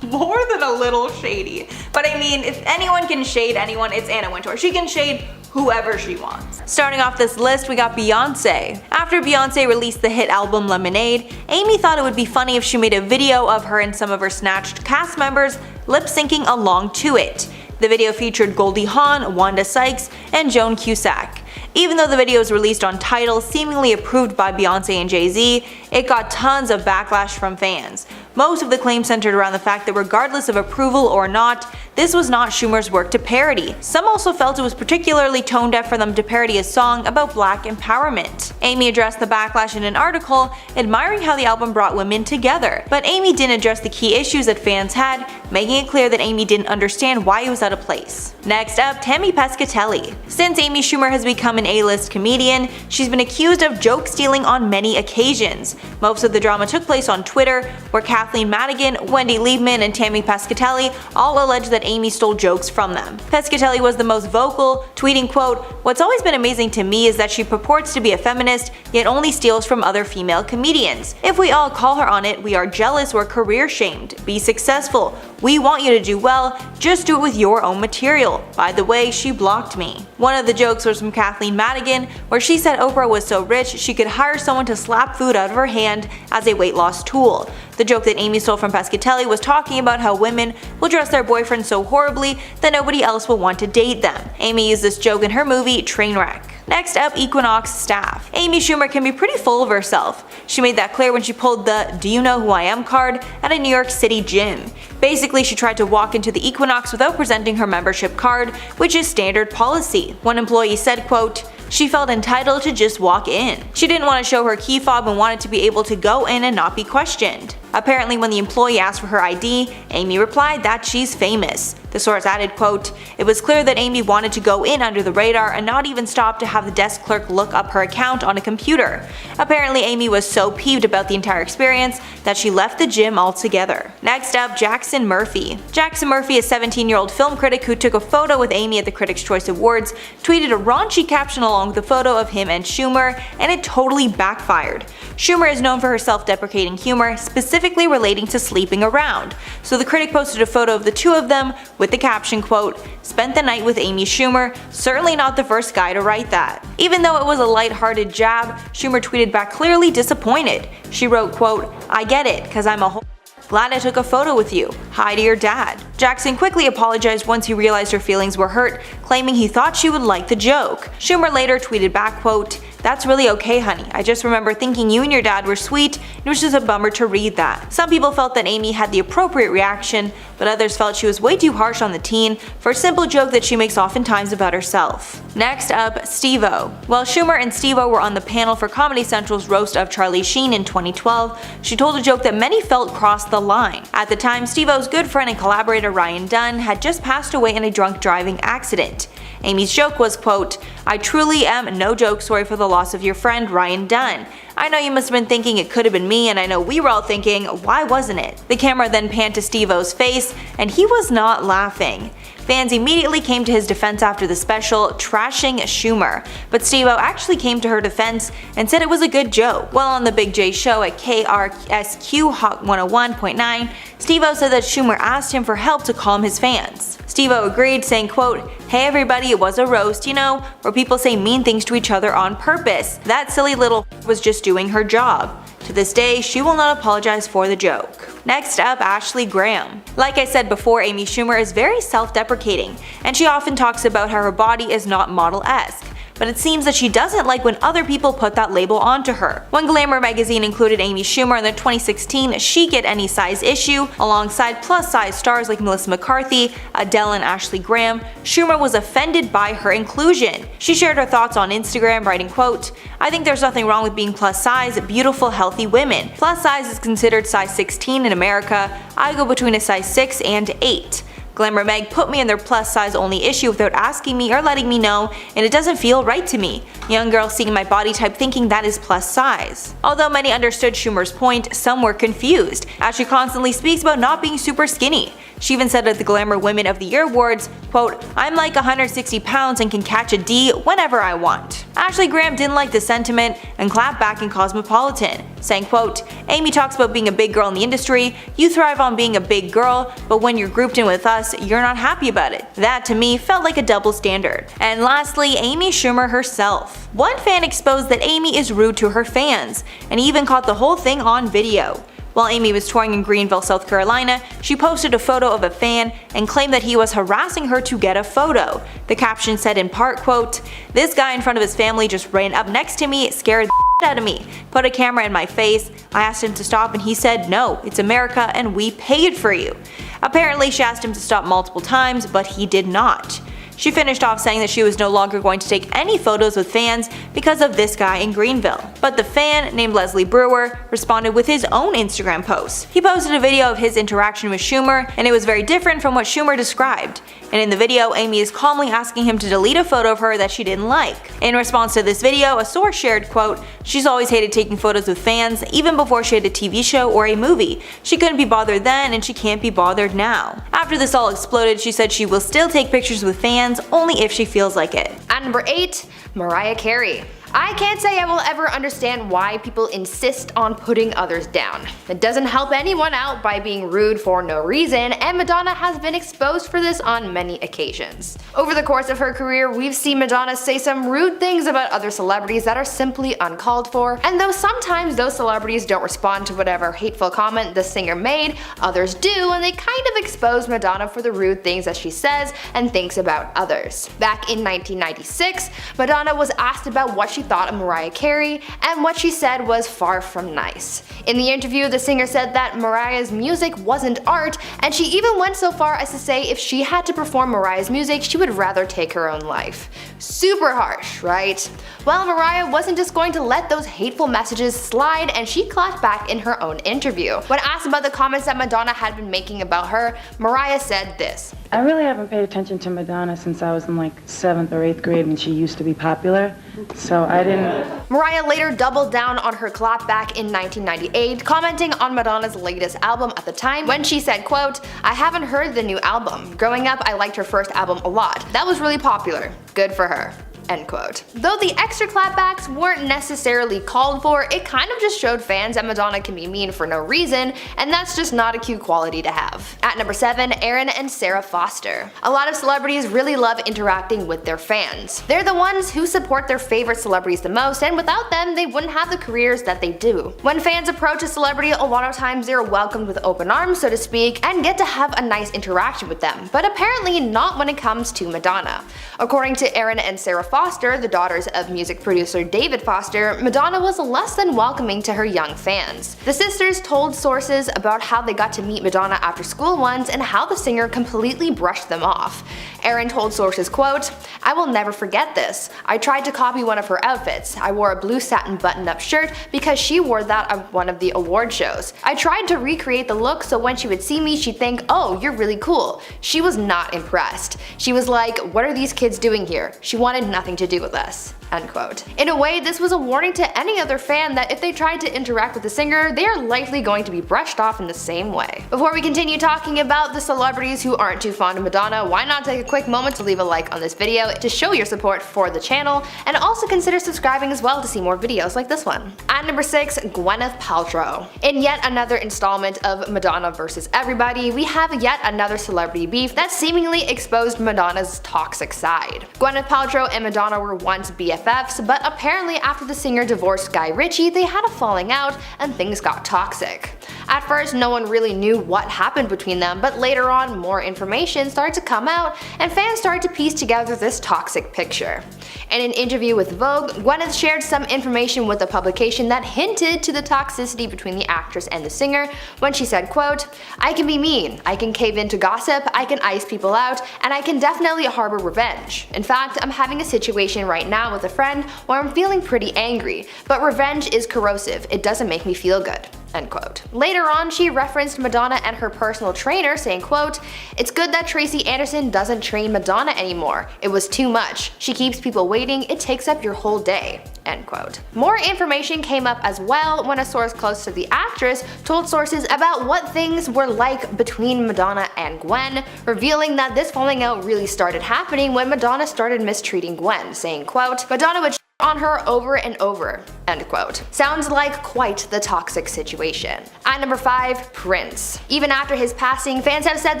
more than a little shady. But I mean, if anyone can shade anyone, it's Anna Wintour. She can shade whoever she wants. Starting off this list, we got Beyonce. After Beyonce released the hit album Lemonade, Amy thought it would be funny if she made a video of her and some of her snatched cast members lip-syncing along to it. The video featured Goldie Hawn, Wanda Sykes, and Joan Cusack. Even though the video was released on Tidal, seemingly approved by Beyonce and Jay-Z, it got tons of backlash from fans. Most of the claims centered around the fact that regardless of approval or not, this was not Schumer's work to parody. Some also felt it was particularly tone deaf for them to parody a song about black empowerment. Amy addressed the backlash in an article, admiring how the album brought women together. But Amy didn't address the key issues that fans had, making it clear that Amy didn't understand why it was out of place. Next up, Tammy Pescatelli. Since Amy Schumer has become an A-list comedian, she's been accused of joke stealing on many occasions. Most of the drama took place on Twitter, where Kathleen Madigan, Wendy Liebman, and Tammy Pescatelli all alleged that Amy stole jokes from them. Pescatelli was the most vocal, tweeting, quote, "What's always been amazing to me is that she purports to be a feminist, yet only steals from other female comedians. If we all call her on it, we are jealous or career shamed. Be successful. We want you to do well, just do it with your own material. By the way, she blocked me." One of the jokes was from Kathleen Madigan, where she said Oprah was so rich she could hire someone to slap food out of her hand as a weight loss tool. The joke that Amy stole from Pescatelli was talking about how women will dress their boyfriends so horribly that nobody else will want to date them. Amy used this joke in her movie Trainwreck. Next up, Equinox staff. Amy Schumer can be pretty full of herself. She made that clear when she pulled the "Do you know who I am" card at a New York City gym. Basically, she tried to walk into the Equinox without presenting her membership card, which is standard policy. One employee said, quote, "She felt entitled to just walk in. She didn't want to show her key fob and wanted to be able to go in and not be questioned." Apparently, when the employee asked for her ID, Amy replied that she's famous. The source added, quote, "It was clear that Amy wanted to go in under the radar and not even stop to have the desk clerk look up her account on a computer." Apparently, Amy was so peeved about the entire experience that she left the gym altogether. Next up, Jackson Murphy. Jackson Murphy, a 17-year-old film critic who took a photo with Amy at the Critics' Choice Awards, tweeted a raunchy caption along with the photo of him and Schumer, and it totally backfired. Schumer is known for her self-deprecating humor, specifically relating to sleeping around. So the critic posted a photo of the two of them with the caption, quote, "Spent the night with Amy Schumer, certainly not the first guy to write that." Even though it was a lighthearted jab, Schumer tweeted back clearly disappointed. She wrote, quote, "I get it, cause I'm a whole glad I took a photo with you. Hi to your dad." Jackson quickly apologized once he realized her feelings were hurt, claiming he thought she would like the joke. Schumer later tweeted back, quote, "That's really okay, honey. I just remember thinking you and your dad were sweet, and it was just a bummer to read that." Some people felt that Amy had the appropriate reaction, but others felt she was way too harsh on the teen for a simple joke that she makes oftentimes about herself. Next up, Steve-O. While Schumer and Steve-O were on the panel for Comedy Central's roast of Charlie Sheen in 2012, she told a joke that many felt crossed the line. At the time, Steve-O's good friend and collaborator Ryan Dunn had just passed away in a drunk driving accident. Amy's joke was, quote, "I truly am, no joke, sorry for the loss of your friend Ryan Dunn. I know you must have been thinking it could have been me, and I know we were all thinking, why wasn't it?" The camera then panned to Steve-O's face, and he was not laughing. Fans immediately came to his defense after the special, trashing Schumer, but Steve-O actually came to her defense and said it was a good joke. While on the Big J show at KRSQ Hot 101.9, Steve-O said that Schumer asked him for help to calm his fans. Steve-O agreed, saying, quote, "Hey everybody, it was a roast, where people say mean things to each other on purpose. That silly little was just doing her job. To this day, she will not apologize for the joke." Next up, Ashley Graham. Like I said before, Amy Schumer is very self-deprecating, and she often talks about how her body is not model-esque. But it seems that she doesn't like when other people put that label onto her. When Glamour magazine included Amy Schumer in the 2016 Chic at Any Size issue, alongside plus-size stars like Melissa McCarthy, Adele, and Ashley Graham, Schumer was offended by her inclusion. She shared her thoughts on Instagram, writing, quote, "I think there's nothing wrong with being plus-size, beautiful, healthy women. Plus-size is considered size 16 in America. I go between a size 6 and 8. Glamour Meg put me in their plus size only issue without asking me or letting me know, and it doesn't feel right to me. Young girls seeing my body type thinking that is plus size. Although many understood Schumer's point, some were confused, as she constantly speaks about not being super skinny. She even said at the Glamour Women of the Year Awards, quote, "I'm like 160 pounds and can catch a D whenever I want." Ashley Graham didn't like the sentiment and clapped back in Cosmopolitan, saying, quote, "Amy talks about being a big girl in the industry. You thrive on being a big girl, but when you're grouped in with us, you're not happy about it. That to me felt like a double standard." And lastly, Amy Schumer herself. One fan exposed that Amy is rude to her fans, and even caught the whole thing on video. While Amy was touring in Greenville, South Carolina, she posted a photo of a fan and claimed that he was harassing her to get a photo. The caption said in part, quote, "This guy in front of his family just ran up next to me, scared the out of me, put a camera in my face. I asked him to stop and he said, 'No, it's America and we paid for you.'" Apparently she asked him to stop multiple times, but he did not. She finished off saying that she was no longer going to take any photos with fans because of this guy in Greenville. But the fan, named Leslie Brewer, responded with his own Instagram post. He posted a video of his interaction with Schumer, and it was very different from what Schumer described. And in the video, Amy is calmly asking him to delete a photo of her that she didn't like. In response to this video, a source shared, quote, "She's always hated taking photos with fans, even before she had a TV show or a movie. She couldn't be bothered then and she can't be bothered now." After this all exploded, she said she will still take pictures with fans, only if she feels like it. At number 8, Mariah Carey. I can't say I will ever understand why people insist on putting others down. It doesn't help anyone out by being rude for no reason, and Madonna has been exposed for this on many occasions. Over the course of her career, we've seen Madonna say some rude things about other celebrities that are simply uncalled for, and though sometimes those celebrities don't respond to whatever hateful comment the singer made, others do, and they kind of expose Madonna for the rude things that she says and thinks about others. Back in 1996, Madonna was asked about what she thought of Mariah Carey, and what she said was far from nice. In the interview, the singer said that Mariah's music wasn't art, and she even went so far as to say if she had to perform Mariah's music, she would rather take her own life. Super harsh, right? Well, Mariah wasn't just going to let those hateful messages slide, and she clapped back in her own interview. When asked about the comments that Madonna had been making about her, Mariah said this. I really haven't paid attention to Madonna since I was in like 7th or 8th grade when she used to be popular, so I didn't. Mariah later doubled down on her clap back in 1998, commenting on Madonna's latest album at the time when she said, quote, "I haven't heard the new album. Growing up, I liked her first album a lot. That was really popular. Good for her." End quote. Though the extra clapbacks weren't necessarily called for, it kind of just showed fans that Madonna can be mean for no reason, and that's just not a cute quality to have. At number 7, Aaron and Sarah Foster. A lot of celebrities really love interacting with their fans. They're the ones who support their favorite celebrities the most, and without them, they wouldn't have the careers that they do. When fans approach a celebrity, a lot of times they're welcomed with open arms, so to speak, and get to have a nice interaction with them, but apparently not when it comes to Madonna. According to Aaron and Sarah Foster, the daughters of music producer David Foster, Madonna was less than welcoming to her young fans. The sisters told sources about how they got to meet Madonna after school once and how the singer completely brushed them off. Aaron told sources, quote, "I will never forget this. I tried to copy one of her outfits. I wore a blue satin button-up shirt because she wore that at one of the award shows. I tried to recreate the look so when she would see me she'd think, oh, you're really cool. She was not impressed. She was like, what are these kids doing here? She wanted nothing to do with us." End quote. In a way, this was a warning to any other fan that if they tried to interact with the singer, they are likely going to be brushed off in the same way. Before we continue talking about the celebrities who aren't too fond of Madonna, why not take a quick moment to leave a like on this video to show your support for the channel, and also consider subscribing as well to see more videos like this one. At number 6, Gwyneth Paltrow. In yet another installment of Madonna vs. Everybody, we have yet another celebrity beef that seemingly exposed Madonna's toxic side. Gwyneth Paltrow and Madonna were once BFFs, but apparently after the singer divorced Guy Ritchie, they had a falling out and things got toxic. At first, no one really knew what happened between them, but later on, more information started to come out and fans started to piece together this toxic picture. In an interview with Vogue, Gwyneth shared some information with the publication that hinted to the toxicity between the actress and the singer when she said, quote, "I can be mean, I can cave into gossip, I can ice people out, and I can definitely harbor revenge. In fact, I'm having a situation right now with a friend where I'm feeling pretty angry, but revenge is corrosive, it doesn't make me feel good." end quote. Later on, she referenced Madonna and her personal trainer, saying, quote, "It's good that Tracy Anderson doesn't train Madonna anymore. It was too much. She keeps people waiting. It takes up your whole day." End quote. More information came up as well when a source close to the actress told sources about what things were like between Madonna and Gwen, revealing that this falling out really started happening when Madonna started mistreating Gwen, saying, quote, "Madonna would on her over and over," end quote. Sounds like quite the toxic situation. At number 5, Prince. Even after his passing, fans have said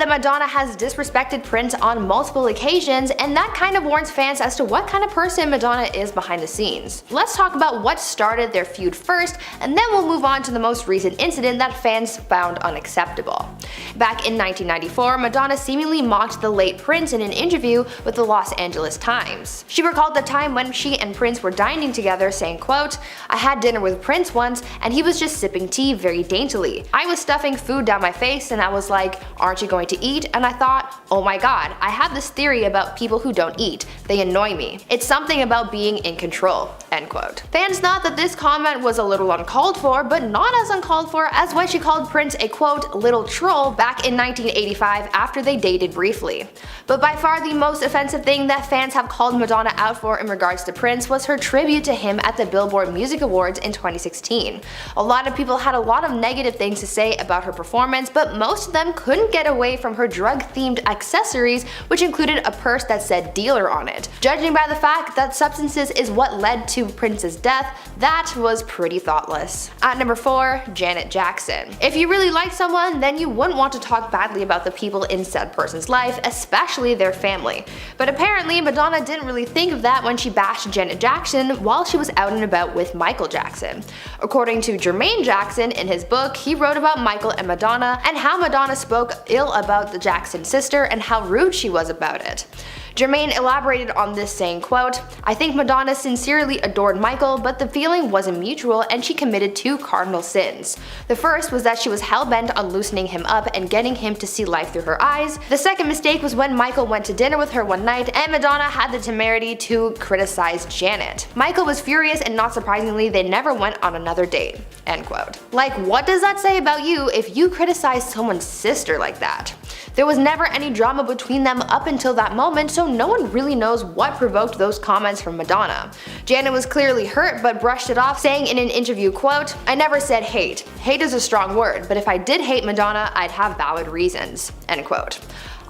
that Madonna has disrespected Prince on multiple occasions, and that kind of warns fans as to what kind of person Madonna is behind the scenes. Let's talk about what started their feud first, and then we'll move on to the most recent incident that fans found unacceptable. Back in 1994, Madonna seemingly mocked the late Prince in an interview with the Los Angeles Times. She recalled the time when she and Prince were dining together, saying, quote, "I had dinner with Prince once and he was just sipping tea very daintily. I was stuffing food down my face and I was like, 'Aren't you going to eat?' And I thought, oh my god, I have this theory about people who don't eat. They annoy me. It's something about being in control," end quote. Fans thought that this comment was a little uncalled for, but not as uncalled for as when she called Prince a quote, "little troll" back in 1985 after they dated briefly. But by far the most offensive thing that fans have called Madonna out for in regards to Prince was her tribute to him at the Billboard Music Awards in 2016. A lot of people had a lot of negative things to say about her performance, but most of them couldn't get away from her drug-themed accessories, which included a purse that said dealer on it. Judging by the fact that substances is what led to Prince's death, that was pretty thoughtless. At number 4, Janet Jackson. If you really like someone, then you wouldn't want to talk badly about the people in said person's life, especially their family. But apparently, Madonna didn't really think of that when she bashed Janet Jackson while she was out and about with Michael Jackson. According to Jermaine Jackson, in his book, he wrote about Michael and Madonna and how Madonna spoke ill about the Jackson sister and how rude she was about it. Jermaine elaborated on this, saying, quote, "I think Madonna sincerely adored Michael, but the feeling wasn't mutual and she committed 2 cardinal sins. The first was that she was hell-bent on loosening him up and getting him to see life through her eyes. The second mistake was when Michael went to dinner with her one night and Madonna had the temerity to criticize Janet. Michael was furious and not surprisingly they never went on another date." End quote. Like, what does that say about you if you criticize someone's sister like that? There was never any drama between them up until that moment, so no one really knows what provoked those comments from Madonna. Janet was clearly hurt but brushed it off, saying in an interview, quote, "I never said hate. Hate is a strong word, but if I did hate Madonna, I'd have valid reasons." End quote.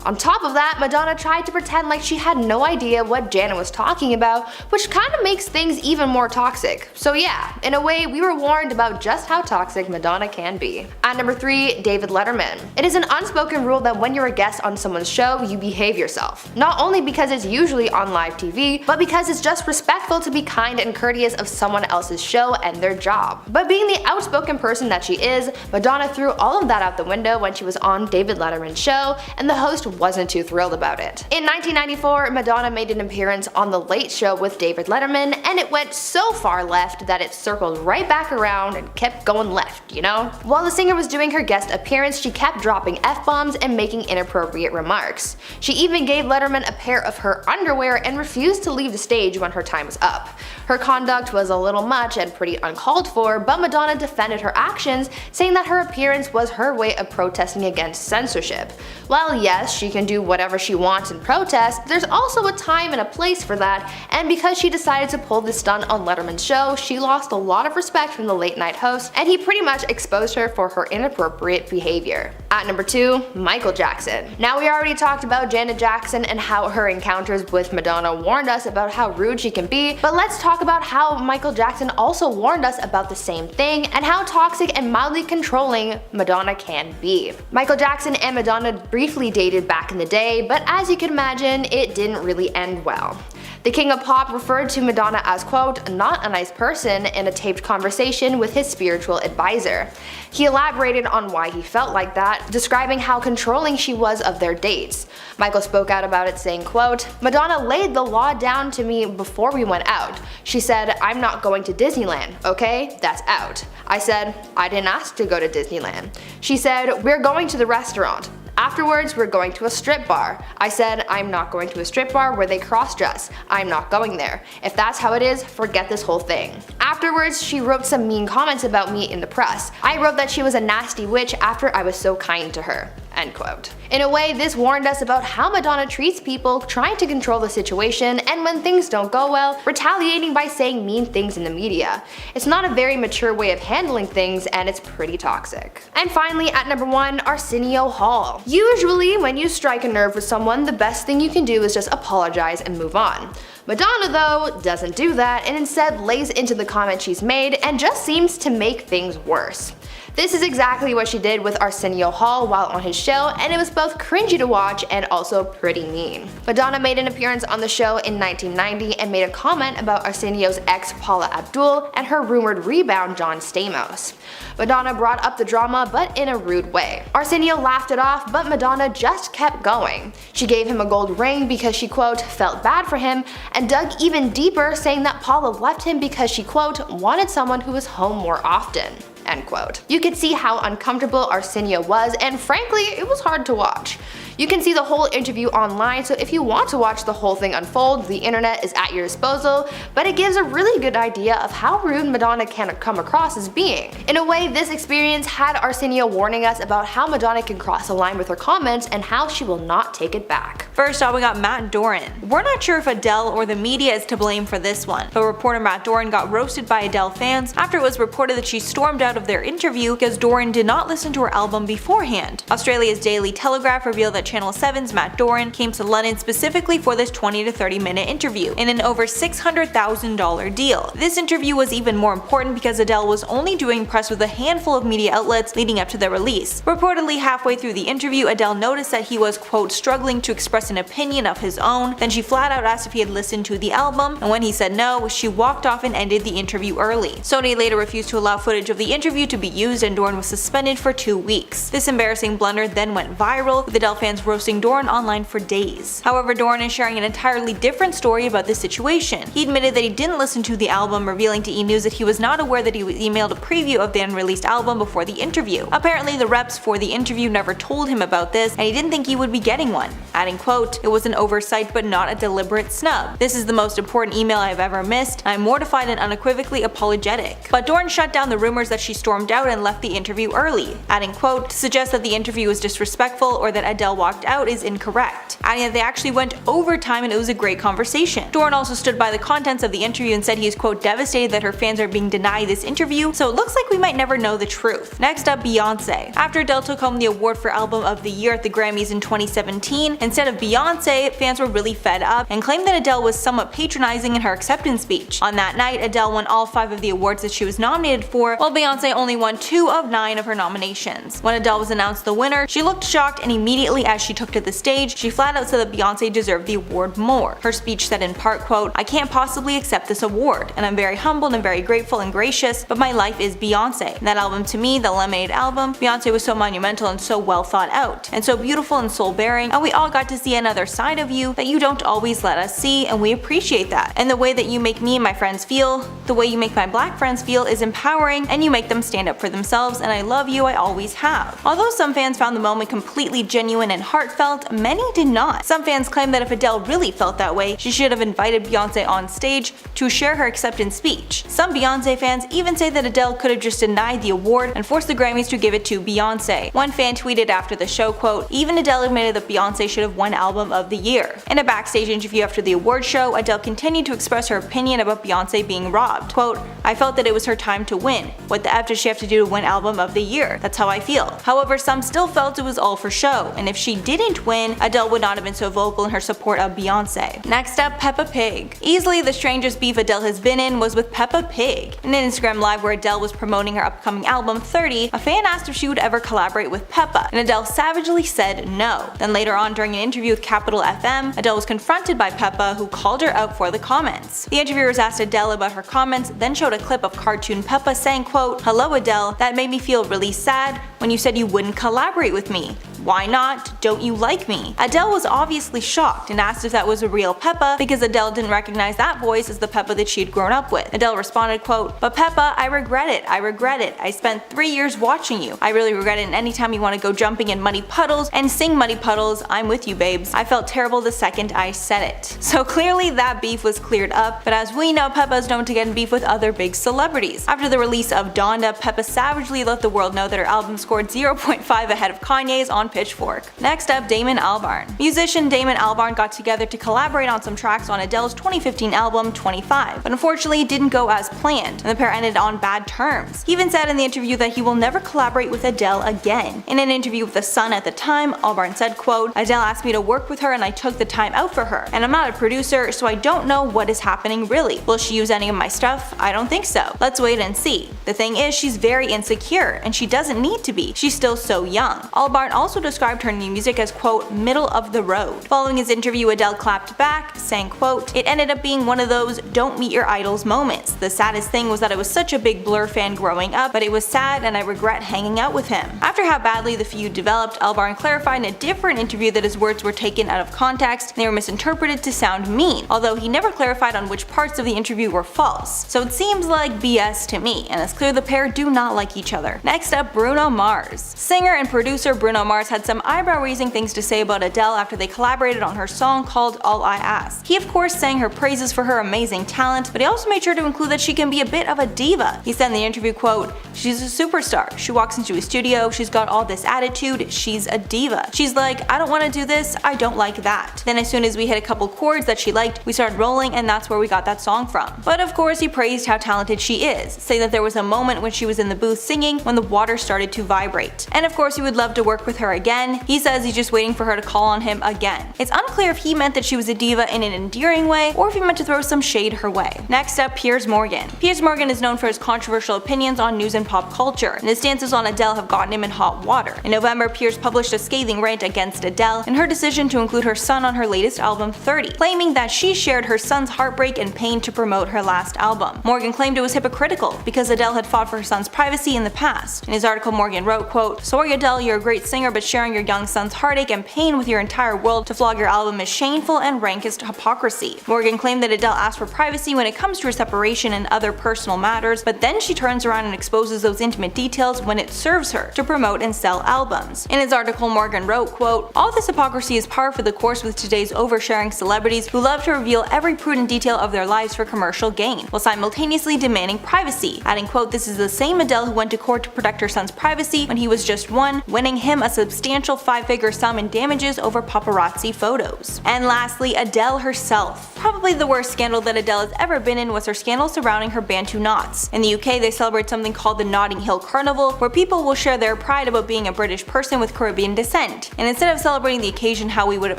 On top of that, Madonna tried to pretend like she had no idea what Janet was talking about, which kind of makes things even more toxic. So yeah, in a way, we were warned about just how toxic Madonna can be. At number 3, David Letterman. It is an unspoken rule that when you're a guest on someone's show, you behave yourself. Not only because it's usually on live TV, but because it's just respectful to be kind and courteous of someone else's show and their job. But being the outspoken person that she is, Madonna threw all of that out the window when she was on David Letterman's show, and the host wasn't too thrilled about it. In 1994, Madonna made an appearance on The Late Show with David Letterman, and it went so far left that it circled right back around and kept going left, you know? While the singer was doing her guest appearance, she kept dropping F-bombs and making inappropriate remarks. She even gave Letterman a pair of her underwear and refused to leave the stage when her time was up. Her conduct was a little much and pretty uncalled for, but Madonna defended her actions, saying that her appearance was her way of protesting against censorship. While yes, she can do whatever she wants in protest, there's also a time and a place for that, and because she decided to pull this stunt on Letterman's show, she lost a lot of respect from the late night host, and he pretty much exposed her for her inappropriate behavior. At number 2, Michael Jackson. Now we already talked about Janet Jackson and how her encounters with Madonna warned us about how rude she can be, but let's talk about how Michael Jackson also warned us about the same thing and how toxic and mildly controlling Madonna can be. Michael Jackson and Madonna briefly dated back in the day, but as you can imagine, it didn't really end well. The King of Pop referred to Madonna as, quote, "not a nice person" in a taped conversation with his spiritual advisor. He elaborated on why he felt like that, describing how controlling she was of their dates. Michael spoke out about it, saying, quote, "Madonna laid the law down to me before we went out. She said, 'I'm not going to Disneyland, okay? That's out.' I said, 'I didn't ask to go to Disneyland.' She said, 'We're going to the restaurant.' Afterwards, we're going to a strip bar. I said, I'm not going to a strip bar where they cross-dress. I'm not going there. If that's how it is, forget this whole thing. Afterwards, she wrote some mean comments about me in the press. I wrote that she was a nasty witch after I was so kind to her." End quote. In a way, this warned us about how Madonna treats people, trying to control the situation, and when things don't go well, retaliating by saying mean things in the media. It's not a very mature way of handling things, and it's pretty toxic. And finally, at number 1, Arsenio Hall. Usually, when you strike a nerve with someone, the best thing you can do is just apologize and move on. Madonna, though, doesn't do that and instead lays into the comment she's made and just seems to make things worse. This is exactly what she did with Arsenio Hall while on his show, and it was both cringy to watch and also pretty mean. Madonna made an appearance on the show in 1990 and made a comment about Arsenio's ex Paula Abdul and her rumored rebound John Stamos. Madonna brought up the drama, but in a rude way. Arsenio laughed it off, but Madonna just kept going. She gave him a gold ring because she, quote, felt bad for him, and dug even deeper, saying that Paula left him because she, quote, wanted someone who was home more often. End quote. You could see how uncomfortable Arsenio was, and frankly, it was hard to watch. You can see the whole interview online, so if you want to watch the whole thing unfold, the internet is at your disposal, but it gives a really good idea of how rude Madonna can come across as being. In a way, this experience had Arsenio warning us about how Madonna can cross a line with her comments and how she will not take it back. First off, we got Matt Doran. We're not sure if Adele or the media is to blame for this one, but reporter Matt Doran got roasted by Adele fans after it was reported that she stormed out of their interview because Doran did not listen to her album beforehand. Australia's Daily Telegraph revealed that Channel 7's Matt Doran came to London specifically for this 20 to 30 minute interview in an over $600,000 deal. This interview was even more important because Adele was only doing press with a handful of media outlets leading up to the release. Reportedly halfway through the interview, Adele noticed that he was, quote, struggling to express an opinion of his own. Then she flat out asked if he had listened to the album, and when he said no, she walked off and ended the interview early. Sony later refused to allow footage of the interview to be used, and Doran was suspended for 2 weeks. This embarrassing blunder then went viral, with Adele fans roasting Doran online for days. However, Doran is sharing an entirely different story about this situation. He admitted that he didn't listen to the album, revealing to E! News that he was not aware that he was emailed a preview of the unreleased album before the interview. Apparently, the reps for the interview never told him about this, and he didn't think he would be getting one, adding, quote, "It was an oversight but not a deliberate snub. This is the most important email I've ever missed. I'm mortified and unequivocally apologetic." But Doran shut down the rumors that she stormed out and left the interview early, adding, quote, "To suggest that the interview was disrespectful or that Adele walked out is incorrect," adding that they actually went overtime and it was a great conversation. Doran also stood by the contents of the interview and said he is, quote, "devastated that her fans are being denied this interview, so it looks like we might never know the truth." Next up, Beyonce. After Adele took home the award for Album of the Year at the Grammys in 2017, instead of Beyonce, fans were really fed up and claimed that Adele was somewhat patronizing in her acceptance speech. On that night, Adele won all 5 of the awards that she was nominated for, while Beyonce only won 2 of 9 of her nominations. When Adele was announced the winner, she looked shocked, and immediately as she took to the stage, she flat out said that Beyonce deserved the award more. Her speech said in part, quote, "I can't possibly accept this award, and I'm very humbled and very grateful and gracious, but my life is Beyonce. That album to me, the Lemonade album, Beyonce was so monumental and so well thought out, and so beautiful and soul-bearing, and we all got to see another side of you that you don't always let us see, and we appreciate that. And the way that you make me and my friends feel, the way you make my black friends feel is empowering, and you make them stand up for themselves, and I love you, I always have." Although some fans found the moment completely genuine and heartfelt, many did not. Some fans claim that if Adele really felt that way, she should have invited Beyonce on stage to share her acceptance speech. Some Beyonce fans even say that Adele could have just denied the award and forced the Grammys to give it to Beyonce. One fan tweeted after the show, quote, "Even Adele admitted that Beyonce should have won Album of the Year." In a backstage interview after the award show, Adele continued to express her opinion about Beyonce being robbed. Quote, "I felt that it was her time to win. What the F does she have to do to win Album of the Year? That's how I feel." However, some still felt it was all for show, and if she didn't win, Adele would not have been so vocal in her support of Beyonce. Next up, Peppa Pig. Easily the strangest beef Adele has been in was with Peppa Pig. In an Instagram live where Adele was promoting her upcoming album 30, a fan asked if she would ever collaborate with Peppa, and Adele savagely said no. Then later on during an interview with Capital FM, Adele was confronted by Peppa, who called her out for the comments. The interviewers asked Adele about her comments, then showed a clip of cartoon Peppa saying, quote, "Hello Adele, that made me feel really sad when you said you wouldn't collaborate with me. Why not? Don't you like me? Adele was obviously shocked and asked if that was a real Peppa because Adele didn't recognize that voice as the Peppa that she had grown up with. Adele responded, quote, "But Peppa, I regret it. I regret it. I spent 3 years watching you. I really regret it, and anytime you want to go jumping in muddy puddles and sing Muddy Puddles, I'm with you, babes. I felt terrible the second I said it." So clearly that beef was cleared up, but as we know, Peppa is known to get in beef with other big celebrities. After the release of Donda, Peppa savagely let the world know that her album scored 0.5 ahead of Kanye's on Pitchfork. Next up, Damon Albarn. Musician Damon Albarn got together to collaborate on some tracks on Adele's 2015 album 25, but unfortunately it didn't go as planned, and the pair ended on bad terms. He even said in the interview that he will never collaborate with Adele again. In an interview with The Sun at the time, Albarn said, quote, "Adele asked me to work with her and I took the time out for her, and I'm not a producer, so I don't know what is happening really. Will she use any of my stuff? I don't think so. Let's wait and see. The thing is, she's very insecure, and she doesn't need to be. She's still so young." Albarn also described her new music as, quote, "middle of the road." Following his interview, Adele clapped back, saying, quote, "It ended up being one of those don't meet your idols moments. The saddest thing was that I was such a big Blur fan growing up, but it was sad and I regret hanging out with him." After how badly the feud developed, Albarn clarified in a different interview that his words were taken out of context and they were misinterpreted to sound mean, although he never clarified on which parts of the interview were false. So it seems like BS to me, and it's clear the pair do not like each other. Next up, Bruno Mars. Singer and producer Bruno Mars had some eyebrow-raising things to say about Adele after they collaborated on her song called All I Ask. He of course sang her praises for her amazing talent, but he also made sure to include that she can be a bit of a diva. He said in the interview, quote, "She's a superstar. She walks into a studio, she's got all this attitude, she's a diva. She's like, I don't want to do this, I don't like that." Then as soon as we hit a couple chords that she liked, we started rolling, and that's where we got that song from. But of course he praised how talented she is, saying that there was a moment when she was in the booth singing when the water started to vibrate. And of course he would love to work with her again. He says he's just waiting for her to call on him again. It's unclear if he meant that she was a diva in an endearing way or if he meant to throw some shade her way. Next up, Piers Morgan. Piers Morgan is known for his controversial opinions on news and pop culture, and his stances on Adele have gotten him in hot water. In November, Piers published a scathing rant against Adele and her decision to include her son on her latest album 30, claiming that she shared her son's heartbreak and pain to promote her last album. Morgan claimed it was hypocritical because Adele had fought for her son's privacy in the past. In his article, Morgan wrote, quote, "Sorry Adele, you're a great singer, but sharing your young son's heartache and pain with your entire world to flog your album is shameful and rankest hypocrisy." Morgan claimed that Adele asked for privacy when it comes to her separation and other personal matters, but then she turns around and exposes those intimate details when it serves her to promote and sell albums. In his article, Morgan wrote, quote, "All this hypocrisy is par for the course with today's oversharing celebrities who love to reveal every prudent detail of their lives for commercial gain, while simultaneously demanding privacy," adding, quote, "This is the same Adele who went to court to protect her son's privacy when he was just 1, winning him a substantial 5-figure sum in damages over paparazzi photos." And lastly, Adele herself. Probably the worst scandal that Adele has ever been in was her scandal surrounding her Bantu knots. In the UK, they celebrate something called the Notting Hill Carnival, where people will share their pride about being a British person with Caribbean descent. And instead of celebrating the occasion how we would have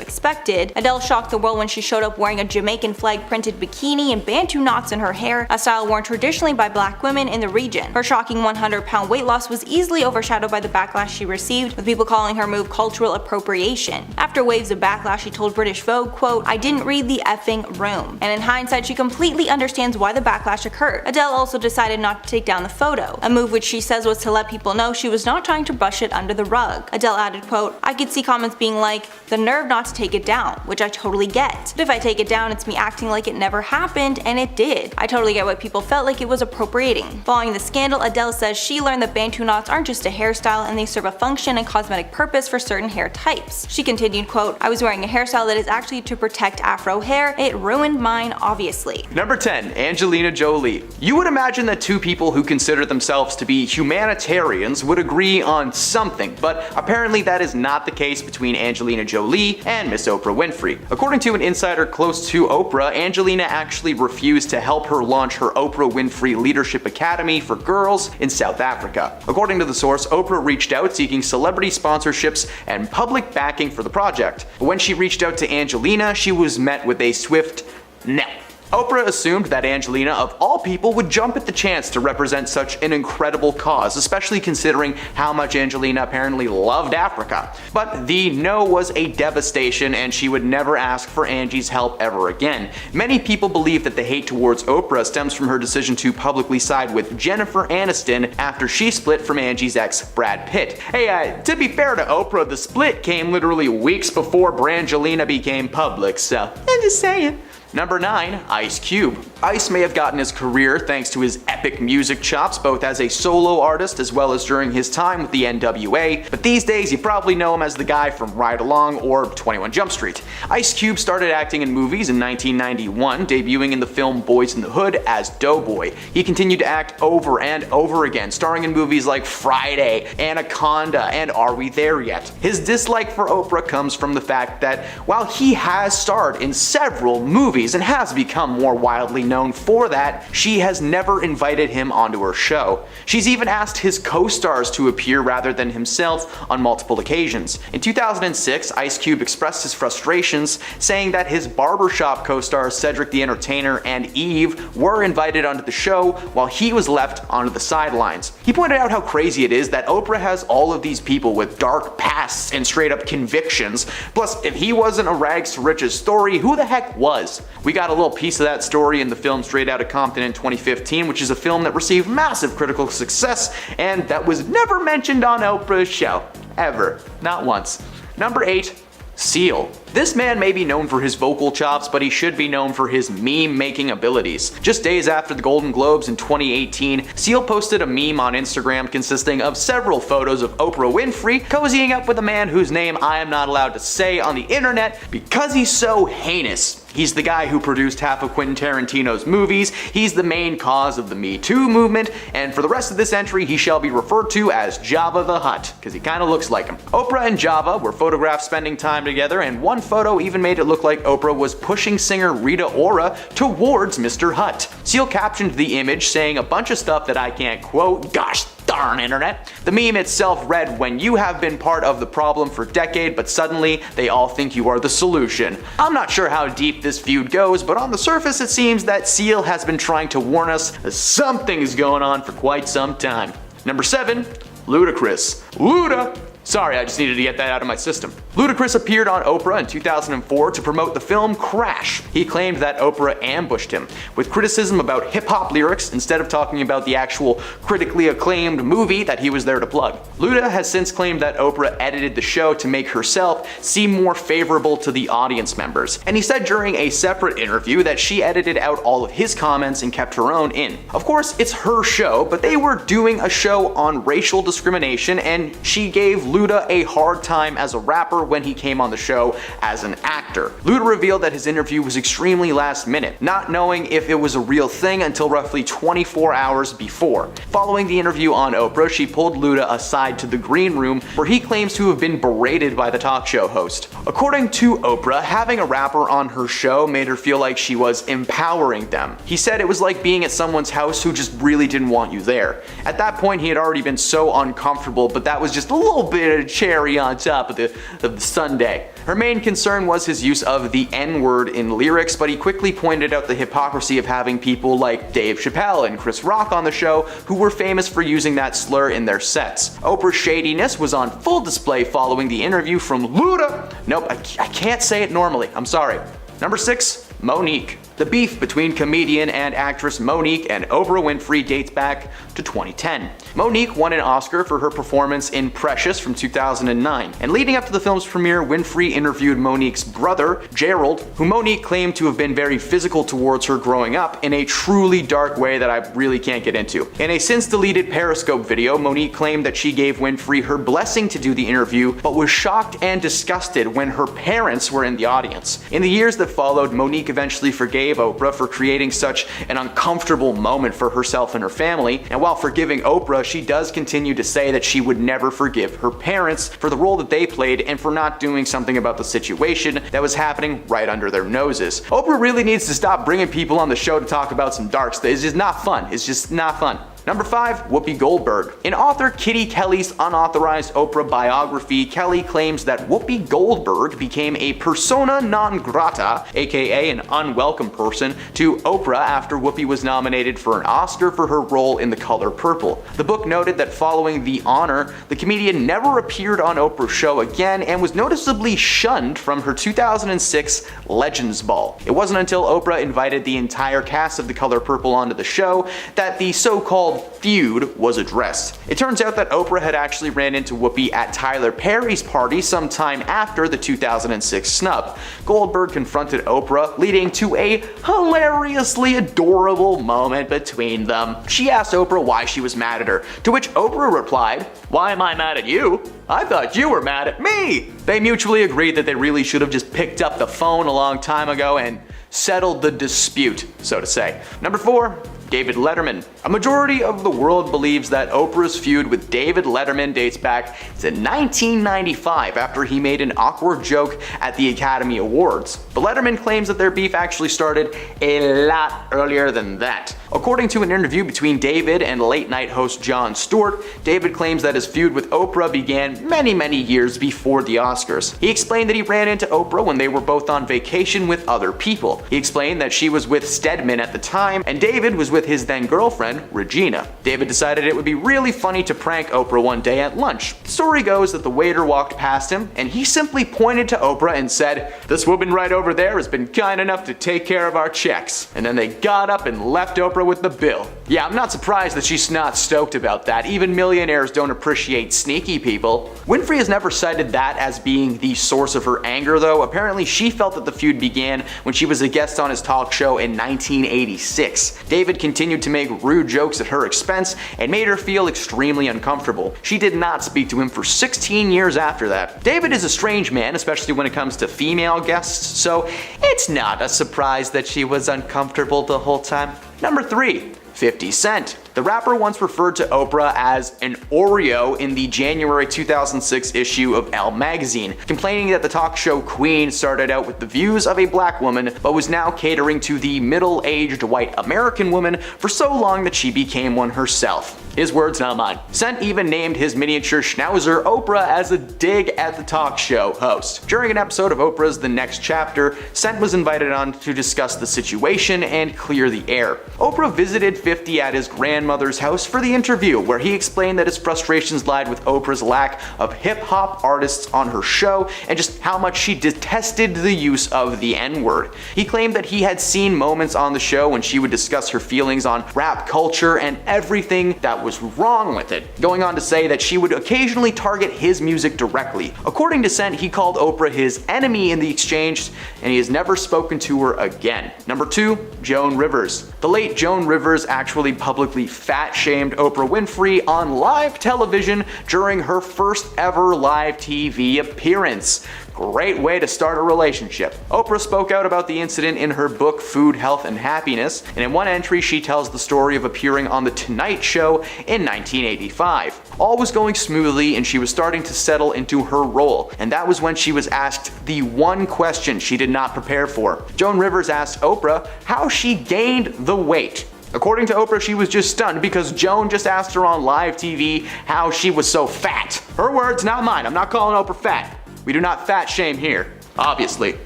expected, Adele shocked the world when she showed up wearing a Jamaican flag printed bikini and Bantu knots in her hair, a style worn traditionally by black women in the region. Her shocking 100-pound weight loss was easily overshadowed by the backlash she received, with people calling her move cultural appropriation. After waves of backlash, she told British Vogue, quote, "I didn't read the effing room." And in hindsight, she completely understands why the backlash occurred. Adele also decided not to take down the photo, a move which she says was to let people know she was not trying to brush it under the rug. Adele added, quote, "I could see comments being like, the nerve not to take it down, which I totally get. But if I take it down, it's me acting like it never happened, and it did. I totally get why people felt like it was appropriating." Following the scandal, Adele says she learned that Bantu knots aren't just a hairstyle and they serve a function and cosmetic purpose for certain hair types. She continued, quote, "I was wearing a hairstyle that is actually to protect afro hair. It ruined mine, obviously." Number 10. Angelina Jolie. You would imagine that two people who consider themselves to be humanitarians would agree on something, but apparently that is not the case between Angelina Jolie and Miss Oprah Winfrey. According to an insider close to Oprah, Angelina actually refused to help her launch her Oprah Winfrey Leadership Academy for girls in South Africa. According to the source, Oprah reached out seeking celebrity sponsorships and public backing for the project. But when she reached out to Angelina, she was met with a swift no. Oprah assumed that Angelina, of all people, would jump at the chance to represent such an incredible cause, especially considering how much Angelina apparently loved Africa. But the no was a devastation, and she would never ask for Angie's help ever again. Many people believe that the hate towards Oprah stems from her decision to publicly side with Jennifer Aniston after she split from Angie's ex, Brad Pitt. Hey, to be fair to Oprah, the split came literally weeks before Brangelina became public, so I'm just saying. Number 9, Ice Cube. Ice may have gotten his career thanks to his epic music chops, both as a solo artist as well as during his time with the NWA, but these days you probably know him as the guy from Ride Along or 21 Jump Street. Ice Cube started acting in movies in 1991, debuting in the film Boys in the Hood as Doughboy. He continued to act over and over again, starring in movies like Friday, Anaconda, and Are We There Yet? His dislike for Oprah comes from the fact that while he has starred in several movies and has become more widely known for that, she has never invited him onto her show. She's even asked his co-stars to appear rather than himself on multiple occasions. In 2006, Ice Cube expressed his frustrations, saying that his barbershop co-stars Cedric the Entertainer and Eve were invited onto the show while he was left onto the sidelines. He pointed out how crazy it is that Oprah has all of these people with dark pasts and straight up convictions. Plus, if he wasn't a rags to riches story, who the heck was? We got a little piece of that story in the film Straight Outta Compton in 2015, which is a film that received massive critical success and that was never mentioned on Oprah's show. Ever. Not once. Number 8, Seal. This man may be known for his vocal chops, but he should be known for his meme-making abilities. Just days after the Golden Globes in 2018, Seal posted a meme on Instagram consisting of several photos of Oprah Winfrey cozying up with a man whose name I am not allowed to say on the internet because he's so heinous. He's the guy who produced half of Quentin Tarantino's movies, he's the main cause of the Me Too movement, and for the rest of this entry he shall be referred to as Jabba the Hutt, because he kinda looks like him. Oprah and Jabba were photographed spending time together, and one photo even made it look like Oprah was pushing singer Rita Ora towards Mr. Hutt. Seal captioned the image saying a bunch of stuff that I can't quote, gosh darn internet. The meme itself read, "When you have been part of the problem for a decade, but suddenly they all think you are the solution." I'm not sure how deep this feud goes, but on the surface it seems that Seal has been trying to warn us that something is going on for quite some time. Number 7, Ludacris. Luda! Sorry, I just needed to get that out of my system. Ludacris appeared on Oprah in 2004 to promote the film Crash. He claimed that Oprah ambushed him with criticism about hip-hop lyrics instead of talking about the actual critically acclaimed movie that he was there to plug. Luda has since claimed that Oprah edited the show to make herself seem more favorable to the audience members, and he said during a separate interview that she edited out all of his comments and kept her own in. Of course, it's her show, but they were doing a show on racial discrimination, and she gave Luda a hard time as a rapper when he came on the show as an actor. Luda revealed that his interview was extremely last minute, not knowing if it was a real thing until roughly 24 hours before. Following the interview on Oprah, she pulled Luda aside to the green room where he claims to have been berated by the talk show host. According to Oprah, having a rapper on her show made her feel like she was empowering them. He said it was like being at someone's house who just really didn't want you there. At that point, he had already been so uncomfortable, but that was just a little bit of cherry on top of the sundae. Her main concern was his use of the N-word in lyrics, but he quickly pointed out the hypocrisy of having people like Dave Chappelle and Chris Rock on the show who were famous for using that slur in their sets. Oprah's shadiness was on full display following the interview from Luda. Nope, I can't say it normally, I'm sorry. Number 6, Mo'Nique. The beef between comedian and actress Mo'Nique and Oprah Winfrey dates back to 2010. Mo'Nique won an Oscar for her performance in Precious from 2009, and leading up to the film's premiere, Winfrey interviewed Mo'Nique's brother, Gerald, who Mo'Nique claimed to have been very physical towards her growing up in a truly dark way that I really can't get into. In a since-deleted Periscope video, Mo'Nique claimed that she gave Winfrey her blessing to do the interview, but was shocked and disgusted when her parents were in the audience. In the years that followed, Mo'Nique eventually forgave Oprah for creating such an uncomfortable moment for herself and her family, and while forgiving Oprah, she does continue to say that she would never forgive her parents for the role that they played and for not doing something about the situation that was happening right under their noses. Oprah really needs to stop bringing people on the show to talk about some dark stuff. It's just not fun. It's just not fun. Number 5, Whoopi Goldberg. In author Kitty Kelly's unauthorized Oprah biography, Kelly claims that Whoopi Goldberg became a persona non grata, aka an unwelcome person, to Oprah after Whoopi was nominated for an Oscar for her role in The Color Purple. The book noted that following the honor, the comedian never appeared on Oprah's show again and was noticeably shunned from her 2006 Legends Ball. It wasn't until Oprah invited the entire cast of The Color Purple onto the show that the so-called feud was addressed. It turns out that Oprah had actually ran into Whoopi at Tyler Perry's party sometime after the 2006 snub. Goldberg confronted Oprah, leading to a hilariously adorable moment between them. She asked Oprah why she was mad at her, to which Oprah replied, "Why am I mad at you? I thought you were mad at me." They mutually agreed that they really should have just picked up the phone a long time ago and settled the dispute, so to say. Number 4, David Letterman. A majority of the world believes that Oprah's feud with David Letterman dates back to 1995 after he made an awkward joke at the Academy Awards. But Letterman claims that their beef actually started a lot earlier than that. According to an interview between David and late night host Jon Stewart, David claims that his feud with Oprah began many years before the Oscars. He explained that he ran into Oprah when they were both on vacation with other people. He explained that she was with Stedman at the time, and David was with his then girlfriend, Regina. David decided it would be really funny to prank Oprah one day at lunch. The story goes that the waiter walked past him, and he simply pointed to Oprah and said, "This woman right over there has been kind enough to take care of our checks." And then they got up and left Oprah with the bill. Yeah, I'm not surprised that she's not stoked about that. Even millionaires don't appreciate sneaky people. Winfrey has never cited that as being the source of her anger, though. Apparently, she felt that the feud began when she was a guest on his talk show in 1986. David continued to make rude jokes at her expense and made her feel extremely uncomfortable. She did not speak to him for 16 years after that. David is a strange man, especially when it comes to female guests, so it's not a surprise that she was uncomfortable the whole time. Number 3, 50 Cent. The rapper once referred to Oprah as an Oreo in the January 2006 issue of Elle magazine, complaining that the talk show queen started out with the views of a black woman, but was now catering to the middle-aged white American woman for so long that she became one herself. His words, not mine. Cent even named his miniature schnauzer Oprah as a dig at the talk show host. During an episode of Oprah's The Next Chapter, Cent was invited on to discuss the situation and clear the air. Oprah visited 50 at his grandmother's house for the interview, where he explained that his frustrations lied with Oprah's lack of hip-hop artists on her show and just how much she detested the use of the N-word. He claimed that he had seen moments on the show when she would discuss her feelings on rap culture and everything that was wrong with it, going on to say that she would occasionally target his music directly. According to Cent, he called Oprah his enemy in the exchange, and he has never spoken to her again. Number 2, Joan Rivers. The late Joan Rivers actually publicly fat-shamed Oprah Winfrey on live television during her first ever live TV appearance. Great way to start a relationship. Oprah spoke out about the incident in her book Food, Health, and Happiness, and in one entry she tells the story of appearing on The Tonight Show in 1985. All was going smoothly and she was starting to settle into her role, and that was when she was asked the one question she did not prepare for. Joan Rivers asked Oprah how she gained the weight. According to Oprah, she was just stunned because Joan just asked her on live TV how she was so fat. Her words, not mine. I'm not calling Oprah fat. We do not fat shame here, obviously.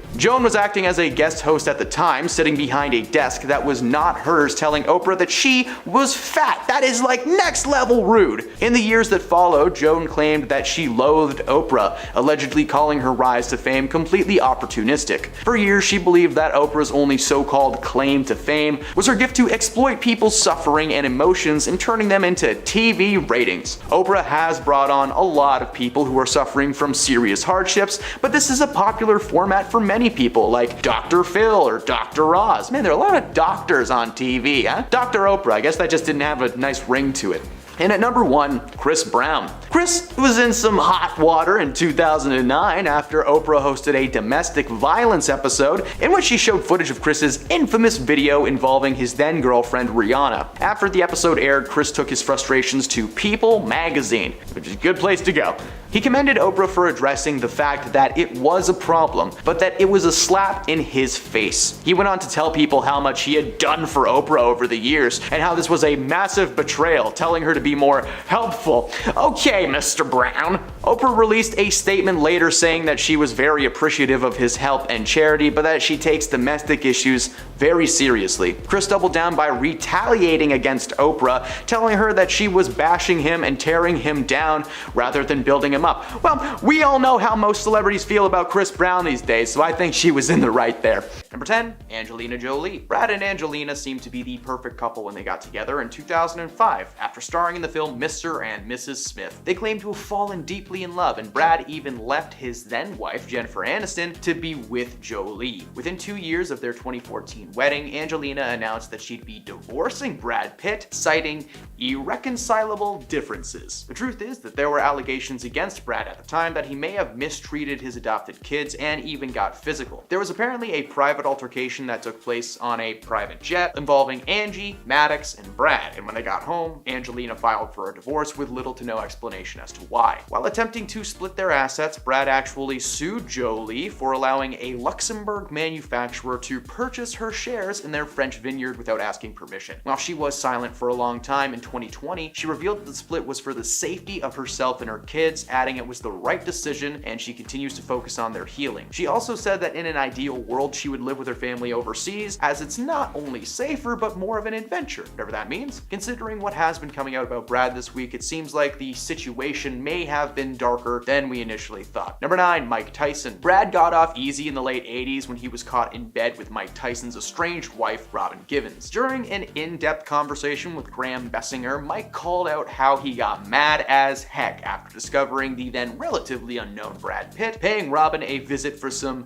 Joan was acting as a guest host at the time, sitting behind a desk that was not hers, telling Oprah that she was fat. That is like next level rude. In the years that followed, Joan claimed that she loathed Oprah, allegedly calling her rise to fame completely opportunistic. For years, she believed that Oprah's only so-called claim to fame was her gift to exploit people's suffering and emotions and turning them into TV ratings. Oprah has brought on a lot of people who are suffering from serious hardships, but this is a popular format for many people like Dr. Phil or Dr. Oz. Man, there are a lot of doctors on TV, huh? Dr. Oprah, I guess that just didn't have a nice ring to it. And at number 1, Chris Brown. Chris was in some hot water in 2009 after Oprah hosted a domestic violence episode in which she showed footage of Chris's infamous video involving his then girlfriend Rihanna. After the episode aired, Chris took his frustrations to People magazine, which is a good place to go. He commended Oprah for addressing the fact that it was a problem, but that it was a slap in his face. He went on to tell people how much he had done for Oprah over the years, and how this was a massive betrayal, telling her to be more helpful. Okay, Mr. Brown. Oprah released a statement later saying that she was very appreciative of his help and charity, but that she takes domestic issues very seriously. Kris doubled down by retaliating against Oprah, telling her that she was bashing him and tearing him down rather than building him up. Well, we all know how most celebrities feel about Chris Brown these days, so I think she was in the right there. Number 10, Angelina Jolie. Brad and Angelina seemed to be the perfect couple when they got together in 2005, after starring in the film Mr. and Mrs. Smith. They claimed to have fallen deeply in love, and Brad even left his then wife, Jennifer Aniston, to be with Jolie. Within 2 years of their 2014 wedding, Angelina announced that she'd be divorcing Brad Pitt, citing irreconcilable differences. The truth is that there were allegations against Brad at the time that he may have mistreated his adopted kids and even got physical. There was apparently a private altercation that took place on a private jet involving Angie, Maddox, and Brad, and when they got home, Angelina filed for a divorce with little to no explanation as to why. While attempting to split their assets, Brad actually sued Jolie for allowing a Luxembourg manufacturer to purchase her shares in their French vineyard without asking permission. While she was silent for a long time, in 2020, she revealed that the split was for the safety of herself and her kids, adding it was the right decision and she continues to focus on their healing. She also said that in an ideal world, she would live with her family overseas, as it's not only safer, but more of an adventure, whatever that means. Considering what has been coming out about Brad this week, it seems like the situation may have been darker than we initially thought. Number 9, Mike Tyson. Brad got off easy in the late 80s when he was caught in bed with Mike Tyson's estranged wife, Robin Givens. During an in-depth conversation with Graham Bessinger, Mike called out how he got mad as heck after discovering the then relatively unknown Brad Pitt paying Robin a visit for some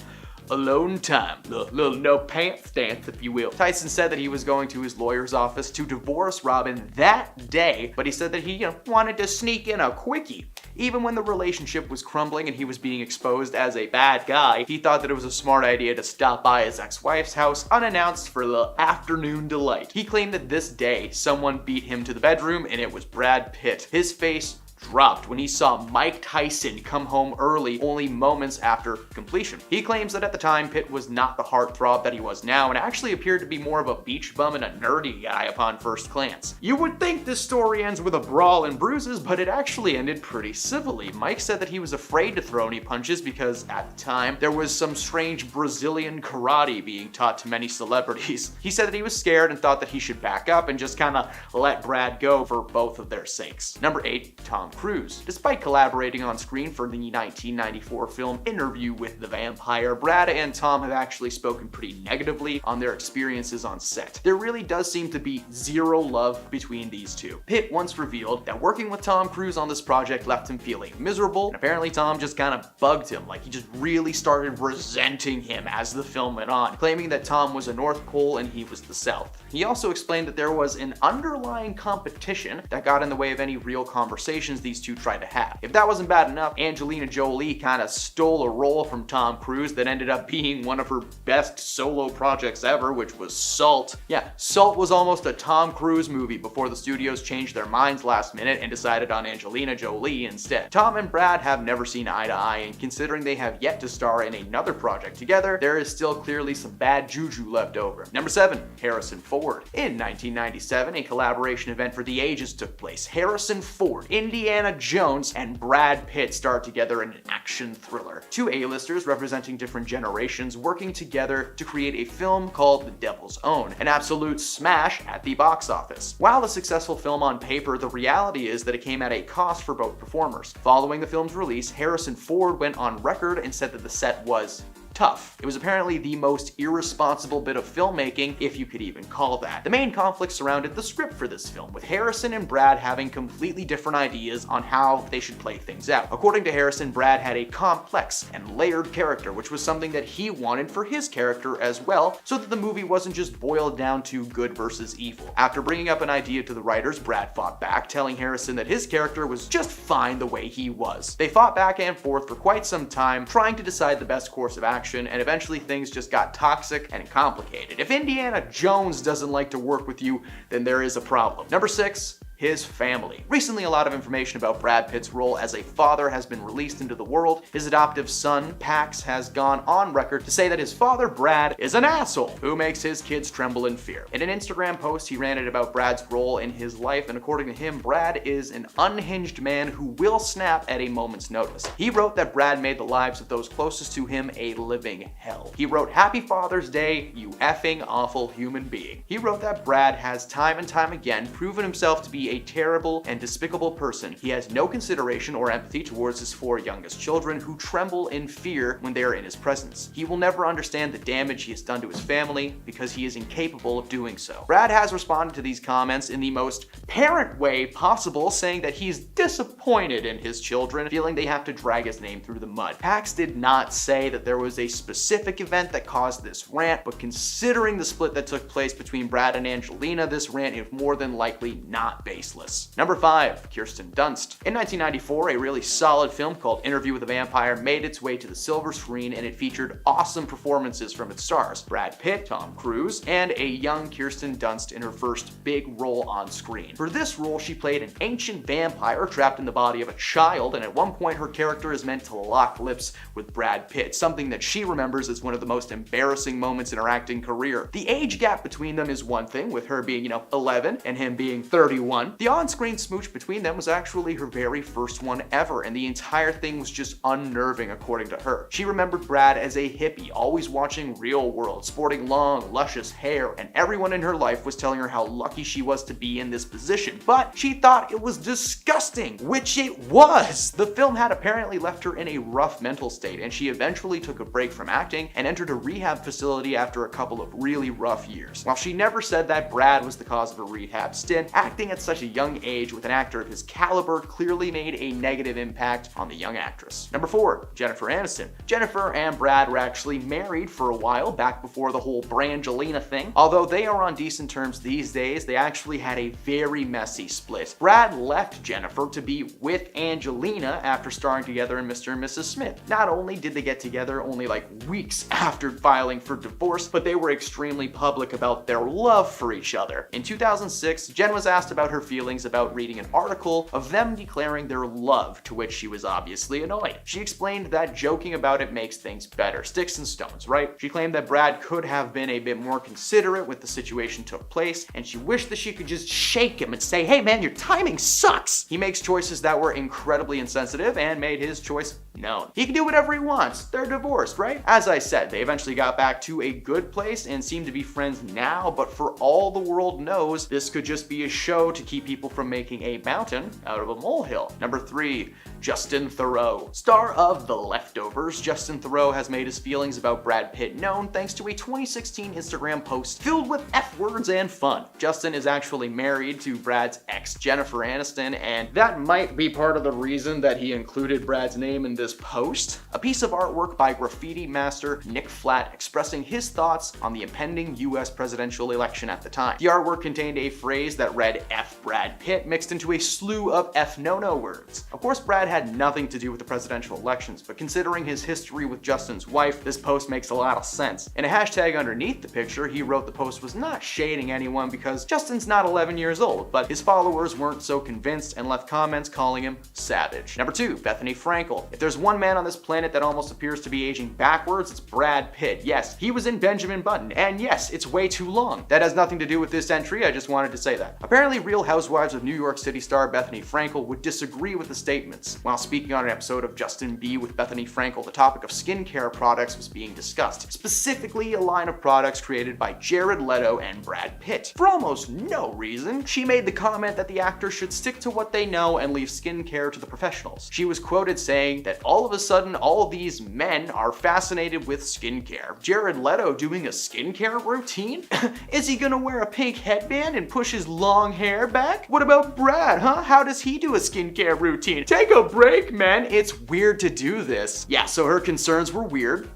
alone time, little no pants dance, if you will. Tyson said that he was going to his lawyer's office to divorce Robin that day, but he said that he wanted to sneak in a quickie. Even when the relationship was crumbling and he was being exposed as a bad guy, he thought that it was a smart idea to stop by his ex-wife's house unannounced for a little afternoon delight. He claimed that this day someone beat him to the bedroom and it was Brad Pitt. His face dropped when he saw Mike Tyson come home early only moments after completion. He claims that at the time, Pitt was not the heartthrob that he was now and actually appeared to be more of a beach bum and a nerdy guy upon first glance. You would think this story ends with a brawl and bruises, but it actually ended pretty civilly. Mike said that he was afraid to throw any punches because at the time, there was some strange Brazilian karate being taught to many celebrities. He said that he was scared and thought that he should back up and just kind of let Brad go for both of their sakes. Number 8, Tom Cruise. Despite collaborating on screen for the 1994 film Interview with the Vampire, Brad and Tom have actually spoken pretty negatively on their experiences on set. There really does seem to be zero love between these two. Pitt once revealed that working with Tom Cruise on this project left him feeling miserable, and apparently Tom just kind of bugged him, like he just really started resenting him as the film went on, claiming that Tom was a North Pole and he was the South. He also explained that there was an underlying competition that got in the way of any real conversations these two tried to have. If that wasn't bad enough, Angelina Jolie kind of stole a role from Tom Cruise that ended up being one of her best solo projects ever, which was Salt. Yeah, Salt was almost a Tom Cruise movie before the studios changed their minds last minute and decided on Angelina Jolie instead. Tom and Brad have never seen eye to eye, and considering they have yet to star in another project together, there is still clearly some bad juju left over. Number 7, Harrison Ford. In 1997, a collaboration event for the ages took place. Harrison Ford, Indiana Jones, and Brad Pitt starred together in an action thriller. Two A-listers representing different generations working together to create a film called The Devil's Own, an absolute smash at the box office. While a successful film on paper, the reality is that it came at a cost for both performers. Following the film's release, Harrison Ford went on record and said that the set was tough. It was apparently the most irresponsible bit of filmmaking, if you could even call that. The main conflict surrounded the script for this film, with Harrison and Brad having completely different ideas on how they should play things out. According to Harrison, Brad had a complex and layered character, which was something that he wanted for his character as well, so that the movie wasn't just boiled down to good versus evil. After bringing up an idea to the writers, Brad fought back, telling Harrison that his character was just fine the way he was. They fought back and forth for quite some time, trying to decide the best course of action, and eventually things just got toxic and complicated. If Indiana Jones doesn't like to work with you, then there is a problem. Number 6, his family. Recently, a lot of information about Brad Pitt's role as a father has been released into the world. His adoptive son, Pax, has gone on record to say that his father, Brad, is an asshole who makes his kids tremble in fear. In an Instagram post, he ranted about Brad's role in his life, and according to him, Brad is an unhinged man who will snap at a moment's notice. He wrote that Brad made the lives of those closest to him a living hell. He wrote, "Happy Father's Day, you effing awful human being." He wrote that Brad has time and time again proven himself to be a terrible and despicable person. He has no consideration or empathy towards his 4 youngest children who tremble in fear when they are in his presence. He will never understand the damage he has done to his family because he is incapable of doing so. Brad has responded to these comments in the most parent way possible, saying that he's disappointed in his children, feeling they have to drag his name through the mud. Pax did not say that there was a specific event that caused this rant, but considering the split that took place between Brad and Angelina, this rant is more than likely not baseless. Number 5, Kirsten Dunst. In 1994, a really solid film called Interview with a Vampire made its way to the silver screen, and it featured awesome performances from its stars, Brad Pitt, Tom Cruise, and a young Kirsten Dunst in her first big role on screen. For this role, she played an ancient vampire trapped in the body of a child, and at one point her character is meant to lock lips with Brad Pitt, something that she remembers as one of the most embarrassing moments in her acting career. The age gap between them is one thing, with her being, 11 and him being 31. The on-screen smooch between them was actually her very first one ever, and the entire thing was just unnerving according to her. She remembered Brad as a hippie, always watching Real World, sporting long, luscious hair, and everyone in her life was telling her how lucky she was to be in this position, but she thought it was disgusting, which it was. The film had apparently left her in a rough mental state, and she eventually took a break from acting and entered a rehab facility after a couple of really rough years. While she never said that Brad was the cause of her rehab stint, acting at such a young age with an actor of his caliber clearly made a negative impact on the young actress. Number 4, Jennifer Aniston. Jennifer and Brad were actually married for a while back before the whole Brangelina thing. Although they are on decent terms these days, they actually had a very messy split. Brad left Jennifer to be with Angelina after starring together in Mr. and Mrs. Smith. Not only did they get together only weeks after filing for divorce, but they were extremely public about their love for each other. In 2006, Jen was asked about her feelings about reading an article of them declaring their love, to which she was obviously annoyed. She explained that joking about it makes things better. Sticks and stones, right? She claimed that Brad could have been a bit more considerate when the situation took place, and she wished that she could just shake him and say, "Hey man, your timing sucks." He makes choices that were incredibly insensitive and made his choice known. He can do whatever he wants. They're divorced, right? As I said, they eventually got back to a good place and seem to be friends now, but for all the world knows, this could just be a show to keep people from making a mountain out of a molehill. Number 3, Justin Theroux. Star of The Leftovers, Justin Theroux has made his feelings about Brad Pitt known thanks to a 2016 Instagram post filled with F-words and fun. Justin is actually married to Brad's ex, Jennifer Aniston, and that might be part of the reason that he included Brad's name in this post. A piece of artwork by graffiti master Nick Flat expressing his thoughts on the impending US presidential election at the time. The artwork contained a phrase that read F Brad Pitt mixed into a slew of F no-no words. Of course, Brad had nothing to do with the presidential elections, but considering his history with Justin's wife, this post makes a lot of sense. In a hashtag underneath the picture, he wrote the post was not shading anyone because Justin's not 11 years old, but his followers weren't so convinced and left comments calling him savage. Number 2, Bethany Frankel. If there's one man on this planet that almost appears to be aging backwards, it's Brad Pitt. Yes, he was in Benjamin Button, and yes, it's way too long. That has nothing to do with this entry, I just wanted to say that. Apparently, Real Housewives of New York City star Bethany Frankel would disagree with the statements. While speaking on an episode of Justin B with Bethany Frankel, the topic of skincare products was being discussed, specifically a line of products created by Jared Leto and Brad Pitt. For almost no reason, she made the comment that the actors should stick to what they know and leave skincare to the professionals. She was quoted saying that all of a sudden all these men are fascinated with skincare. Jared Leto doing a skincare routine? Is he gonna wear a pink headband and push his long hair back? What about Brad, huh? How does he do a skincare routine? Take a break, man. It's weird to do this. Yeah, so her concerns were weird.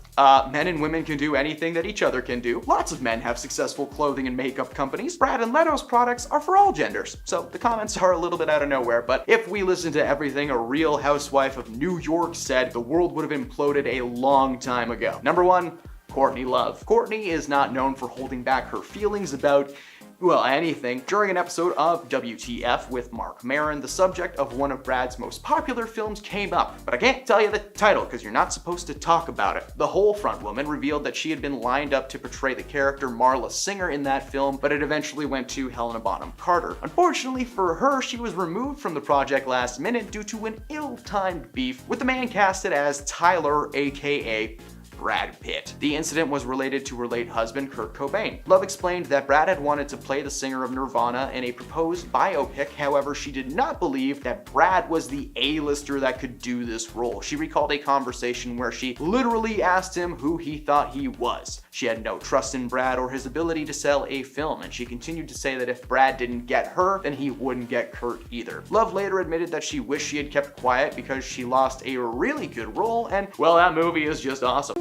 Men and women can do anything that each other can do. Lots of men have successful clothing and makeup companies. Brad and Leto's products are for all genders. So the comments are a little bit out of nowhere, but if we listen to everything a Real Housewife of New York said, the world would have imploded a long time ago. Number 1, Courtney Love. Courtney is not known for holding back her feelings about well, anything. During an episode of WTF with Mark Maron, the subject of one of Brad's most popular films came up, but I can't tell you the title because you're not supposed to talk about it. The whole front woman revealed that she had been lined up to portray the character Marla Singer in that film, but it eventually went to Helena Bonham Carter. Unfortunately for her, she was removed from the project last minute due to an ill-timed beef with the man casted as Tyler, aka Brad Pitt. The incident was related to her late husband, Kurt Cobain. Love explained that Brad had wanted to play the singer of Nirvana in a proposed biopic, however, she did not believe that Brad was the A-lister that could do this role. She recalled a conversation where she literally asked him who he thought he was. She had no trust in Brad or his ability to sell a film, and she continued to say that if Brad didn't get her, then he wouldn't get Kurt either. Love later admitted that she wished she had kept quiet because she lost a really good role, and well, that movie is just awesome.